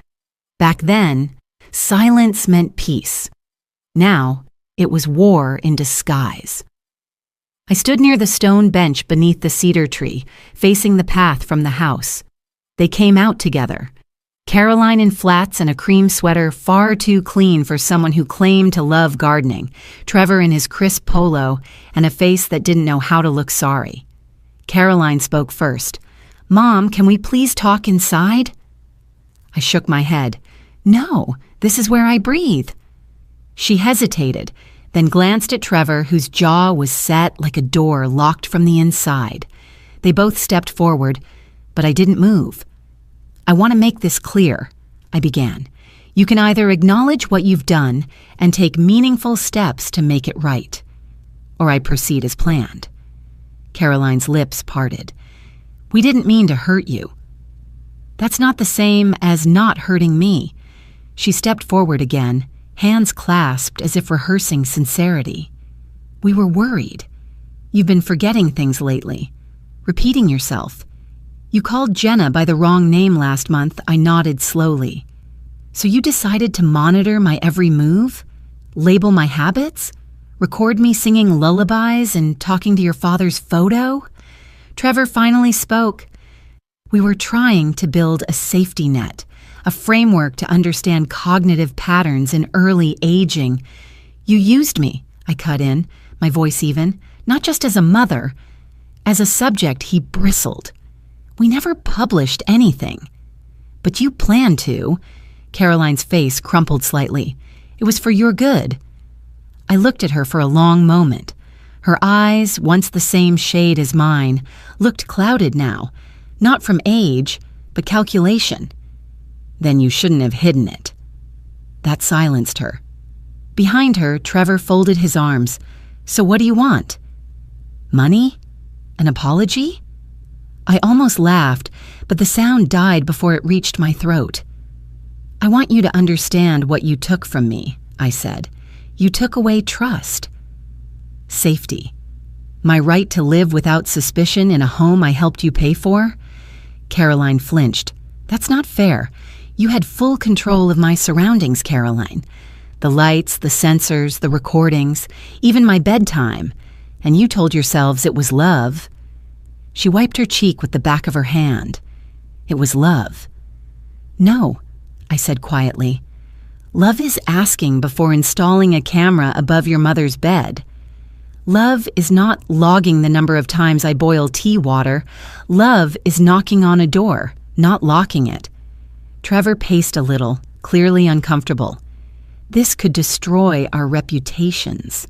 Back then, silence meant peace. Now, it was war in disguise. I stood near the stone bench beneath the cedar tree, facing the path from the house. They came out together. Caroline in flats and a cream sweater far too clean for someone who claimed to love gardening, Trevor in his crisp polo and a face that didn't know how to look sorry. Caroline spoke first. "Mom, can we please talk inside?" I shook my head. "No, this is where I breathe." She hesitated, then glanced at Trevor, whose jaw was set like a door locked from the inside. They both stepped forward, but I didn't move. "I want to make this clear," I began. "You can either acknowledge what you've done and take meaningful steps to make it right, or I proceed as planned." Caroline's lips parted. "We didn't mean to hurt you." "That's not the same as not hurting me." She stepped forward again, hands clasped as if rehearsing sincerity. "We were worried. You've been forgetting things lately, repeating yourself. You called Jenna by the wrong name last month." I nodded slowly. "So you decided to monitor my every move? Label my habits? Record me singing lullabies and talking to your father's photo?" Trevor finally spoke. "We were trying to build a safety net, a framework to understand cognitive patterns in early aging. You used me," I cut in, my voice even, "not just as a mother. As a subject," he bristled. "We never published anything." "But you planned to." Caroline's face crumpled slightly. "It was for your good." I looked at her for a long moment. Her eyes, once the same shade as mine, looked clouded now, not from age, but calculation. "Then you shouldn't have hidden it." That silenced her. Behind her, Trevor folded his arms. "So what do you want? Money? An apology?" I almost laughed, but the sound died before it reached my throat. "I want you to understand what you took from me," I said. "You took away trust. Safety. My right to live without suspicion in a home I helped you pay for." Caroline flinched. "That's not fair. You had full control of my surroundings, Caroline. The lights, the sensors, the recordings, even my bedtime. And you told yourselves it was love." She wiped her cheek with the back of her hand. "It was love." "No," I said quietly. "Love is asking before installing a camera above your mother's bed. Love is not logging the number of times I boil tea water. Love is knocking on a door, not locking it." Trevor paced a little, clearly uncomfortable. "This could destroy our reputations.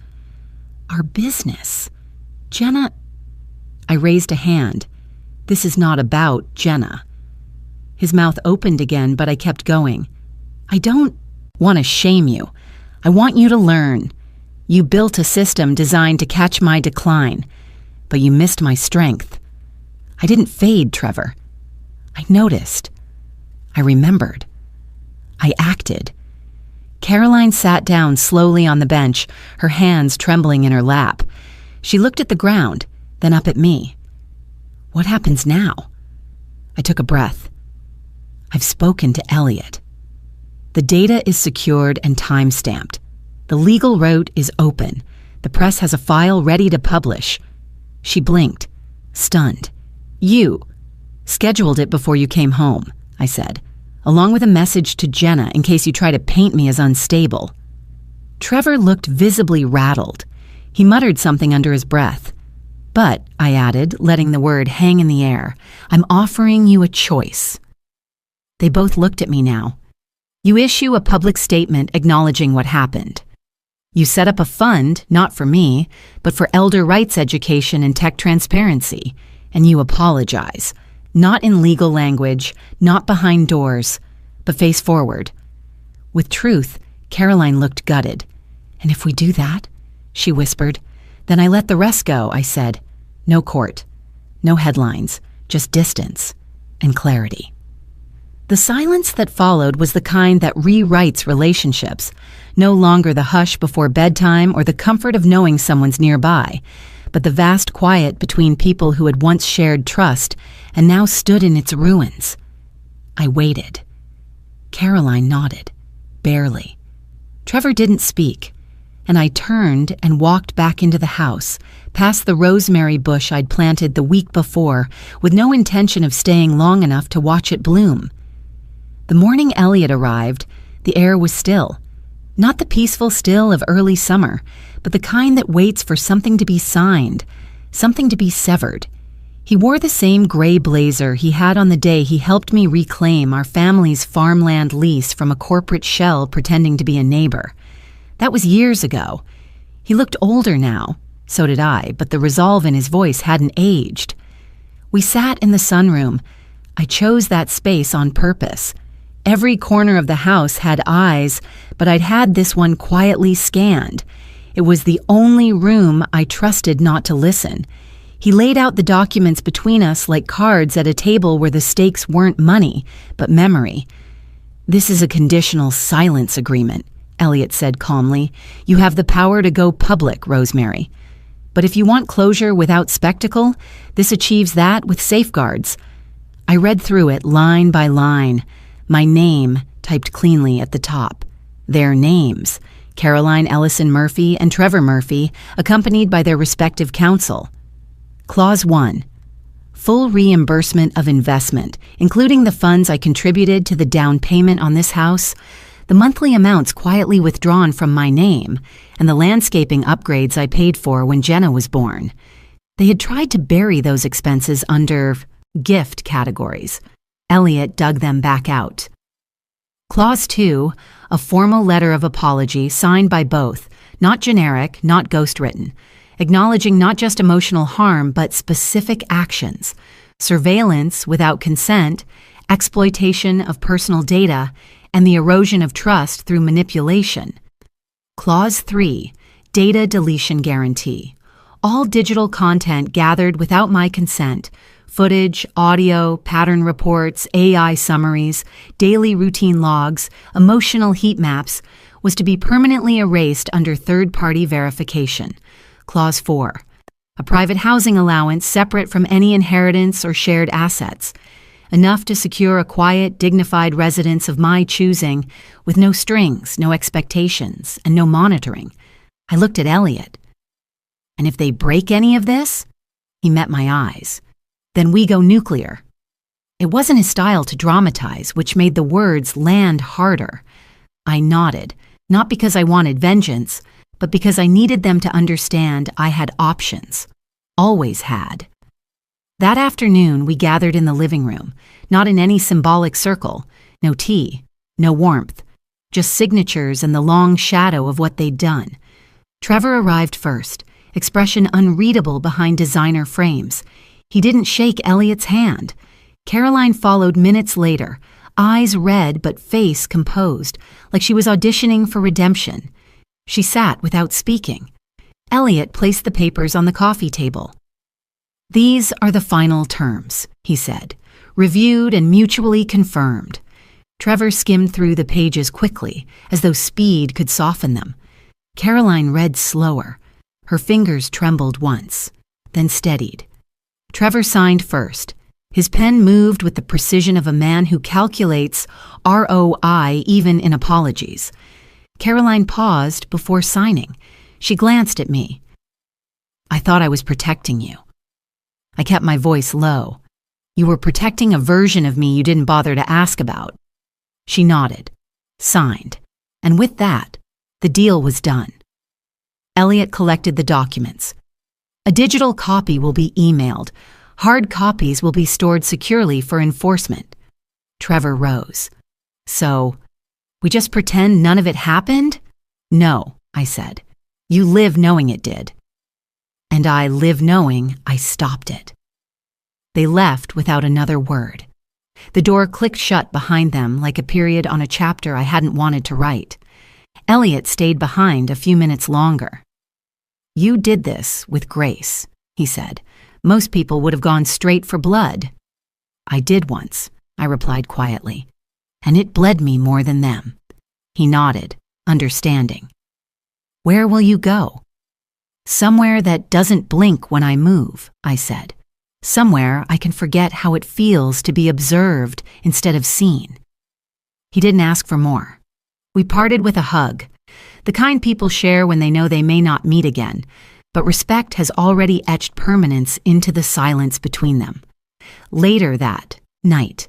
Our business. Jenna..." I raised a hand. "This is not about Jenna." His mouth opened again, but I kept going. "I don't want to shame you. I want you to learn. You built a system designed to catch my decline, but you missed my strength. I didn't fade, Trevor. I noticed. I remembered. I acted." Caroline sat down slowly on the bench, her hands trembling in her lap. She looked at the ground, then up at me. "What happens now?" I took a breath. "I've spoken to Elliot. The data is secured and time-stamped. The legal route is open. The press has a file ready to publish." She blinked, stunned. "You scheduled it before you came home," I said, "along with a message to Jenna in case you try to paint me as unstable." Trevor looked visibly rattled. He muttered something under his breath. "But," I added, letting the word hang in the air, "I'm offering you a choice." They both looked at me now. "You issue a public statement acknowledging what happened. You set up a fund, not for me, but for elder rights education and tech transparency, and you apologize. Not in legal language, not behind doors, but face forward." With truth, Caroline looked gutted. "And if we do that," she whispered. "Then I let the rest go," I said. "No court. No headlines, just distance and clarity. The silence that followed was the kind that rewrites relationships, no longer the hush before bedtime or the comfort of knowing someone's nearby, but the vast quiet between people who had once shared trust and now stood in its ruins. I waited. Caroline nodded, barely. Trevor didn't speak, and I turned and walked back into the house, past the rosemary bush I'd planted the week before, with no intention of staying long enough to watch it bloom. The morning Elliot arrived, the air was still. Not the peaceful still of early summer, but the kind that waits for something to be signed, something to be severed. He wore the same gray blazer he had on the day he helped me reclaim our family's farmland lease from a corporate shell pretending to be a neighbor. That was years ago. He looked older now, so did I, but the resolve in his voice hadn't aged. We sat in the sunroom. I chose that space on purpose. Every corner of the house had eyes, but I'd had this one quietly scanned. It was the only room I trusted not to listen. He laid out the documents between us like cards at a table where the stakes weren't money, but memory. "This is a conditional silence agreement," Elliot said calmly. "You have the power to go public, Rosemary. But if you want closure without spectacle, this achieves that with safeguards." I read through it line by line. My name typed cleanly at the top. Their names, Caroline Ellison Murphy and Trevor Murphy, accompanied by their respective counsel. Clause 1. Full reimbursement of investment, including the funds I contributed to the down payment on this house, the monthly amounts quietly withdrawn from my name, and the landscaping upgrades I paid for when Jenna was born. They had tried to bury those expenses under gift categories. Elliot dug them back out. Clause 2, a formal letter of apology signed by both, not generic, not ghostwritten, acknowledging not just emotional harm but specific actions, surveillance without consent, exploitation of personal data, and the erosion of trust through manipulation. Clause 3, data deletion guarantee. All digital content gathered without my consent, footage, audio, pattern reports, AI summaries, daily routine logs, emotional heat maps, was to be permanently erased under third-party verification. Clause 4. A private housing allowance separate from any inheritance or shared assets, enough to secure a quiet, dignified residence of my choosing, with no strings, no expectations, and no monitoring. I looked at Elliot. "And if they break any of this?" He met my eyes. "Then we go nuclear." It wasn't his style to dramatize, which made the words land harder. I nodded, not because I wanted vengeance, but because I needed them to understand I had options. Always had. That afternoon, we gathered in the living room, not in any symbolic circle, no tea, no warmth, just signatures and the long shadow of what they'd done. Trevor arrived first, expression unreadable behind designer frames. He didn't shake Elliot's hand. Caroline followed minutes later, eyes red but face composed, like she was auditioning for redemption. She sat without speaking. Elliot placed the papers on the coffee table. "These are the final terms," he said, "reviewed and mutually confirmed." Trevor skimmed through the pages quickly, as though speed could soften them. Caroline read slower. Her fingers trembled once, then steadied. Trevor signed first. His pen moved with the precision of a man who calculates ROI even in apologies. Caroline paused before signing. She glanced at me. "I thought I was protecting you." I kept my voice low. "You were protecting a version of me you didn't bother to ask about." She nodded, signed, and with that, the deal was done. Elliot collected the documents. "A digital copy will be emailed. Hard copies will be stored securely for enforcement." Trevor rose. "So, we just pretend none of it happened?" "No," I said. "You live knowing it did." "And I live knowing I stopped it." They left without another word. The door clicked shut behind them like a period on a chapter I hadn't wanted to write. Elliot stayed behind a few minutes longer. "You did this with grace," he said, Most people would have gone straight for blood. I did once, I replied quietly, and it bled me more than them. He nodded, understanding. Where will you go? Somewhere that doesn't blink when I move, I said. Somewhere I can forget how it feels to be observed instead of seen. He didn't ask for more. We parted with a hug, the kind people share when they know they may not meet again, but respect has already etched permanence into the silence between them. Later that night,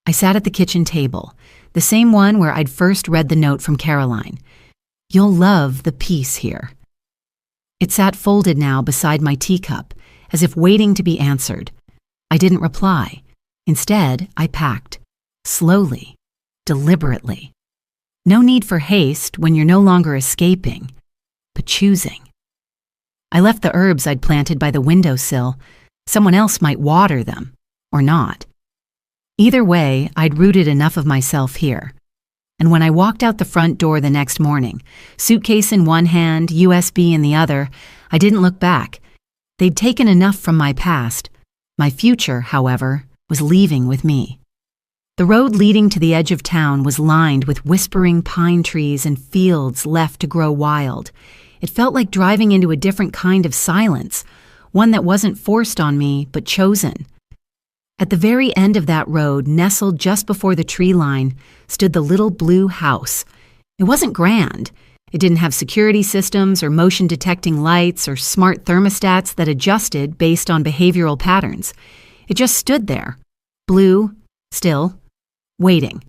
I sat at the kitchen table, the same one where I'd first read the note from Caroline. You'll love the peace here. It sat folded now beside my teacup, as if waiting to be answered. I didn't reply. Instead, I packed, slowly, deliberately. No need for haste when you're no longer escaping, but choosing. I left the herbs I'd planted by the windowsill. Someone else might water them, or not. Either way, I'd rooted enough of myself here. And when I walked out the front door the next morning, suitcase in one hand, USB in the other, I didn't look back. They'd taken enough from my past. My future, however, was leaving with me. The road leading to the edge of town was lined with whispering pine trees and fields left to grow wild. It felt like driving into a different kind of silence, one that wasn't forced on me, but chosen. At the very end of that road, nestled just before the tree line, stood the little blue house. It wasn't grand. It didn't have security systems or motion-detecting lights or smart thermostats that adjusted based on behavioral patterns. It just stood there, blue, still, waiting.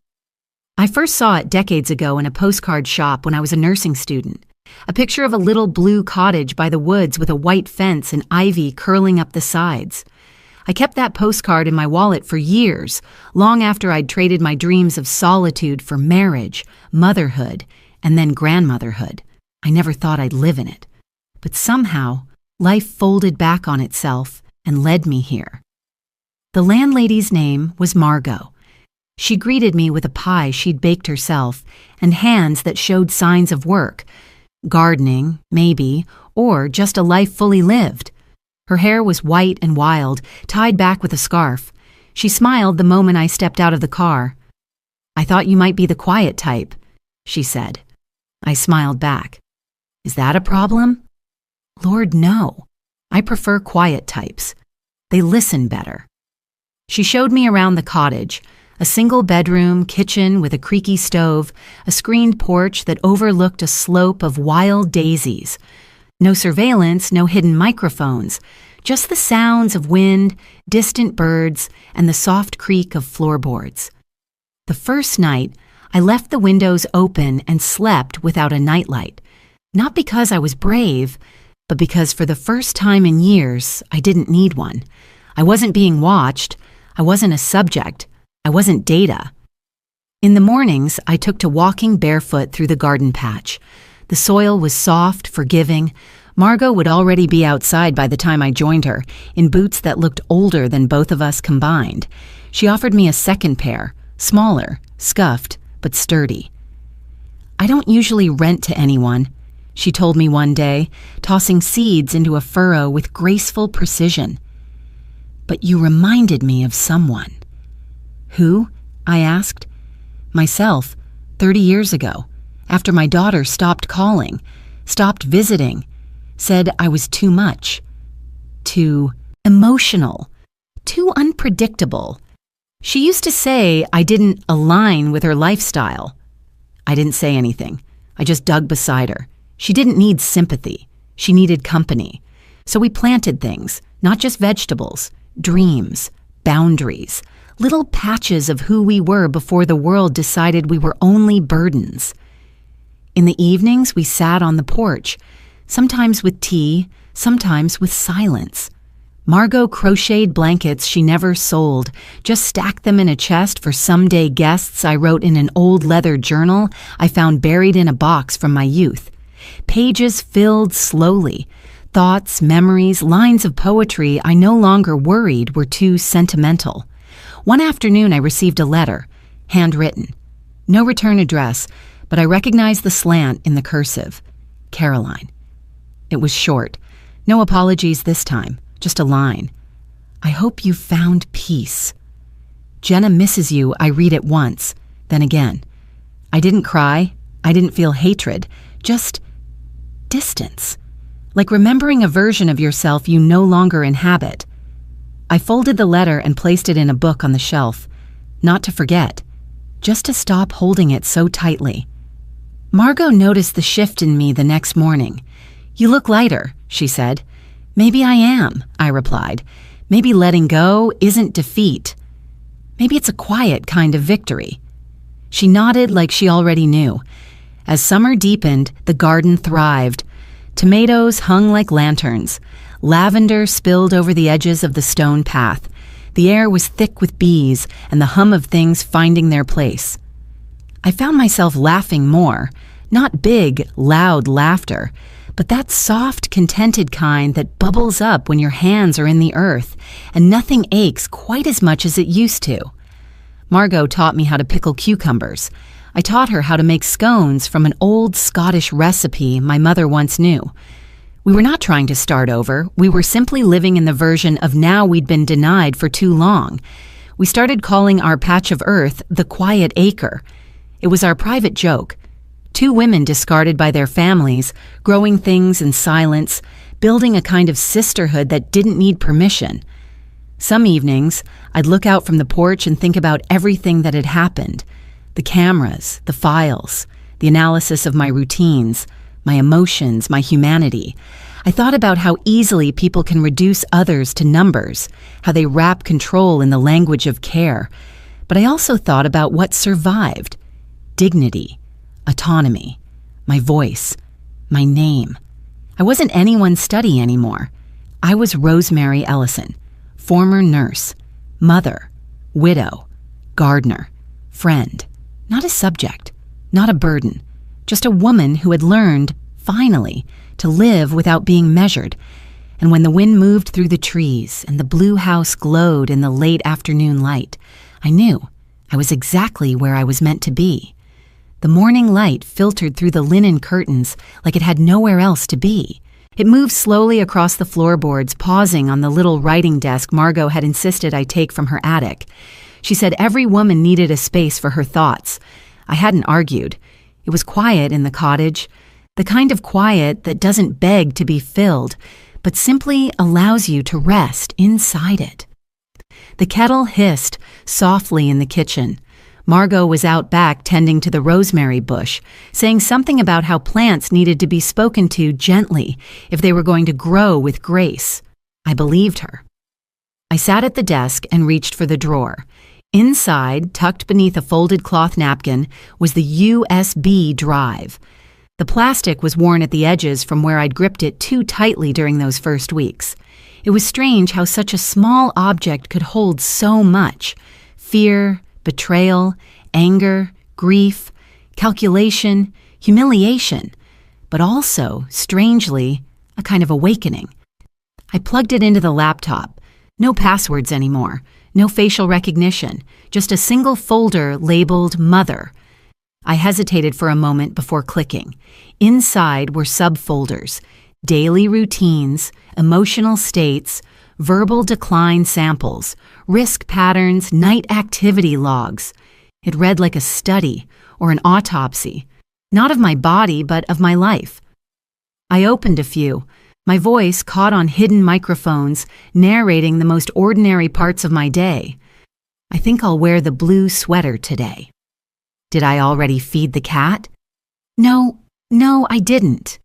I first saw it decades ago in a postcard shop when I was a nursing student. A picture of a little blue cottage by the woods with a white fence and ivy curling up the sides. I kept that postcard in my wallet for years, long after I'd traded my dreams of solitude for marriage, motherhood, and then grandmotherhood. I never thought I'd live in it. But somehow, life folded back on itself and led me here. The landlady's name was Margot. She greeted me with a pie she'd baked herself and hands that showed signs of work. Gardening, maybe, or just a life fully lived. Her hair was white and wild, tied back with a scarf. She smiled the moment I stepped out of the car. I thought you might be the quiet type, she said. I smiled back. Is that a problem? Lord, no. I prefer quiet types. They listen better. She showed me around the cottage, a single bedroom, kitchen with a creaky stove, a screened porch that overlooked a slope of wild daisies. No surveillance, no hidden microphones, just the sounds of wind, distant birds, and the soft creak of floorboards. The first night, I left the windows open and slept without a nightlight, not because I was brave, but because for the first time in years, I didn't need one. I wasn't being watched. I wasn't a subject. I wasn't data. In the mornings, I took to walking barefoot through the garden patch. The soil was soft, forgiving. Margot would already be outside by the time I joined her, in boots that looked older than both of us combined. She offered me a second pair, smaller, scuffed, but sturdy. I don't usually rent to anyone, she told me one day, tossing seeds into a furrow with graceful precision. But you reminded me of someone. Who? I asked. Myself, 30 years ago. After my daughter stopped calling, stopped visiting, said I was too much, too emotional, too unpredictable. She used to say I didn't align with her lifestyle. I didn't say anything. I just dug beside her. She didn't need sympathy. She needed company. So we planted things, not just vegetables, dreams, boundaries, little patches of who we were before the world decided we were only burdens. In the evenings, we sat on the porch, sometimes with tea, sometimes with silence. Margot crocheted blankets she never sold, just stacked them in a chest for someday guests I wrote in an old leather journal I found buried in a box from my youth. Pages filled slowly. Thoughts, memories, lines of poetry I no longer worried were too sentimental. One afternoon I received a letter, handwritten. No return address, but I recognized the slant in the cursive. Caroline. It was short. No apologies this time. Just a line. I hope you found peace. Jenna misses you, I read it once, then again. I didn't cry. I didn't feel hatred. Just distance. Like remembering a version of yourself you no longer inhabit. I folded the letter and placed it in a book on the shelf. Not to forget. Just to stop holding it so tightly. Margot noticed the shift in me the next morning. You look lighter, she said. Maybe I am, I replied. Maybe letting go isn't defeat. Maybe it's a quiet kind of victory. She nodded like she already knew. As summer deepened, the garden thrived. Tomatoes hung like lanterns. Lavender spilled over the edges of the stone path. The air was thick with bees and the hum of things finding their place. I found myself laughing more, not big, loud laughter, but that soft, contented kind that bubbles up when your hands are in the earth and nothing aches quite as much as it used to. Margot taught me how to pickle cucumbers. I taught her how to make scones from an old Scottish recipe my mother once knew. We were not trying to start over. We were simply living in the version of now we'd been denied for too long. We started calling our patch of earth the Quiet Acre. It was our private joke. Two women discarded by their families, growing things in silence, building a kind of sisterhood that didn't need permission. Some evenings, I'd look out from the porch and think about everything that had happened. The cameras, the files, the analysis of my routines, my emotions, my humanity. I thought about how easily people can reduce others to numbers, how they wrap control in the language of care. But I also thought about what survived. Dignity, autonomy, my voice, my name. I wasn't anyone's study anymore. I was Rosemary Ellison, former nurse, mother, widow, gardener, friend. Not a subject, not a burden, just a woman who had learned, finally, to live without being measured. And when the wind moved through the trees and the blue house glowed in the late afternoon light, I knew I was exactly where I was meant to be. The morning light filtered through the linen curtains like it had nowhere else to be. It moved slowly across the floorboards, pausing on the little writing desk Margot had insisted I take from her attic. She said every woman needed a space for her thoughts. I hadn't argued. It was quiet in the cottage, the kind of quiet that doesn't beg to be filled, but simply allows you to rest inside it. The kettle hissed softly in the kitchen. Margot was out back tending to the rosemary bush, saying something about how plants needed to be spoken to gently if they were going to grow with grace. I believed her. I sat at the desk and reached for the drawer. Inside, tucked beneath a folded cloth napkin, was the USB drive. The plastic was worn at the edges from where I'd gripped it too tightly during those first weeks. It was strange how such a small object could hold so much. Fear, betrayal, anger, grief, calculation, humiliation, but also, strangely, a kind of awakening. I plugged it into the laptop. No passwords anymore, no facial recognition, just a single folder labeled Mother. I hesitated for a moment before clicking. Inside were subfolders, daily routines, emotional states, verbal decline samples, risk patterns, night activity logs. It read like a study or an autopsy, not of my body, but of my life. I opened a few. My voice caught on hidden microphones, narrating the most ordinary parts of my day. I think I'll wear the blue sweater today. Did I already feed the cat? No, I didn't.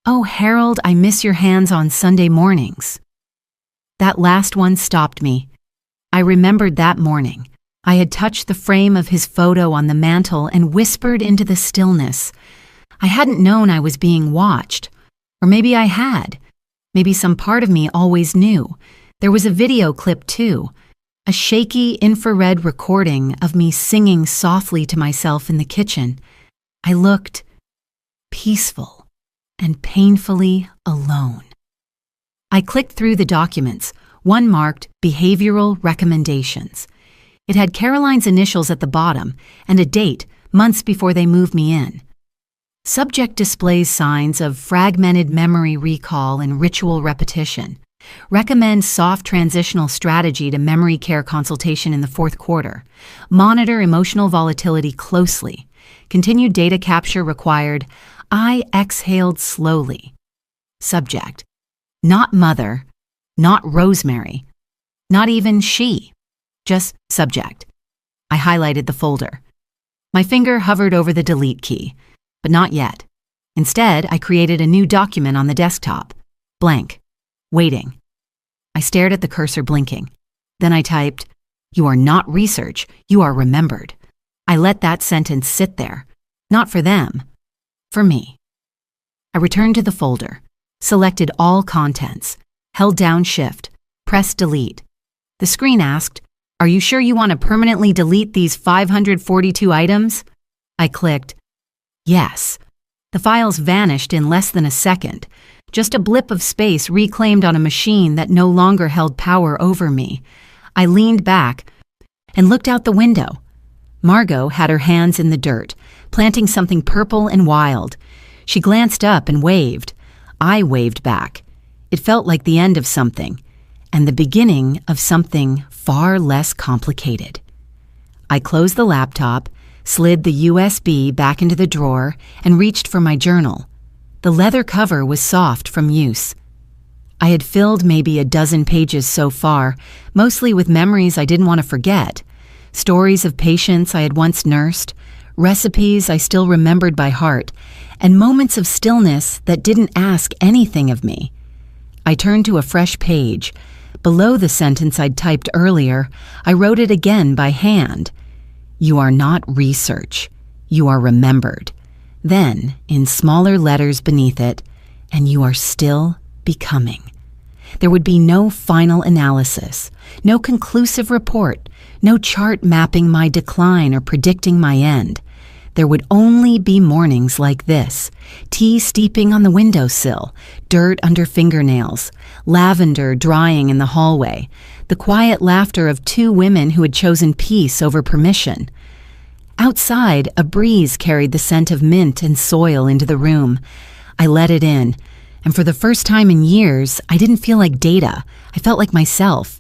Oh, Harold, I miss your hands on Sunday mornings. That last one stopped me. I remembered that morning. I had touched the frame of his photo on the mantel and whispered into the stillness. I hadn't known I was being watched. Or maybe I had. Maybe some part of me always knew. There was a video clip too. A shaky infrared recording of me singing softly to myself in the kitchen. I looked peaceful and painfully alone. I clicked through the documents, one marked Behavioral Recommendations. It had Caroline's initials at the bottom and a date, months before they moved me in. Subject displays signs of fragmented memory recall and ritual repetition. Recommend soft transitional strategy to memory care consultation in the fourth quarter. Monitor emotional volatility closely. Continued data capture required. I exhaled slowly. Subject: not mother, not Rosemary, not even she. Just subject. I highlighted the folder. My finger hovered over the delete key, but not yet. Instead, I created a new document on the desktop. Blank. Waiting. I stared at the cursor blinking. Then I typed, "You are not research, you are remembered." I let that sentence sit there. Not for them. For me. I returned to the folder, selected all contents, held down Shift, pressed delete. The screen asked, "Are you sure you want to permanently delete these 542 items?" I clicked, yes. The files vanished in less than a second, just a blip of space reclaimed on a machine that no longer held power over me. I leaned back and looked out the window. Margot had her hands in the dirt, planting something purple and wild. She glanced up and waved. I waved back. It felt like the end of something, and the beginning of something far less complicated. I closed the laptop, slid the USB back into the drawer, and reached for my journal. The leather cover was soft from use. I had filled maybe a dozen pages so far, mostly with memories I didn't want to forget, stories of patients I had once nursed, recipes I still remembered by heart, and moments of stillness that didn't ask anything of me. I turned to a fresh page. Below the sentence I'd typed earlier, I wrote it again by hand. "You are not research. You are remembered." Then, in smaller letters beneath it, "and you are still becoming." There would be no final analysis, no conclusive report, no chart mapping my decline or predicting my end. There would only be mornings like this, tea steeping on the windowsill, dirt under fingernails, lavender drying in the hallway, the quiet laughter of two women who had chosen peace over permission. Outside, a breeze carried the scent of mint and soil into the room. I let it in, and for the first time in years, I didn't feel like data. I felt like myself.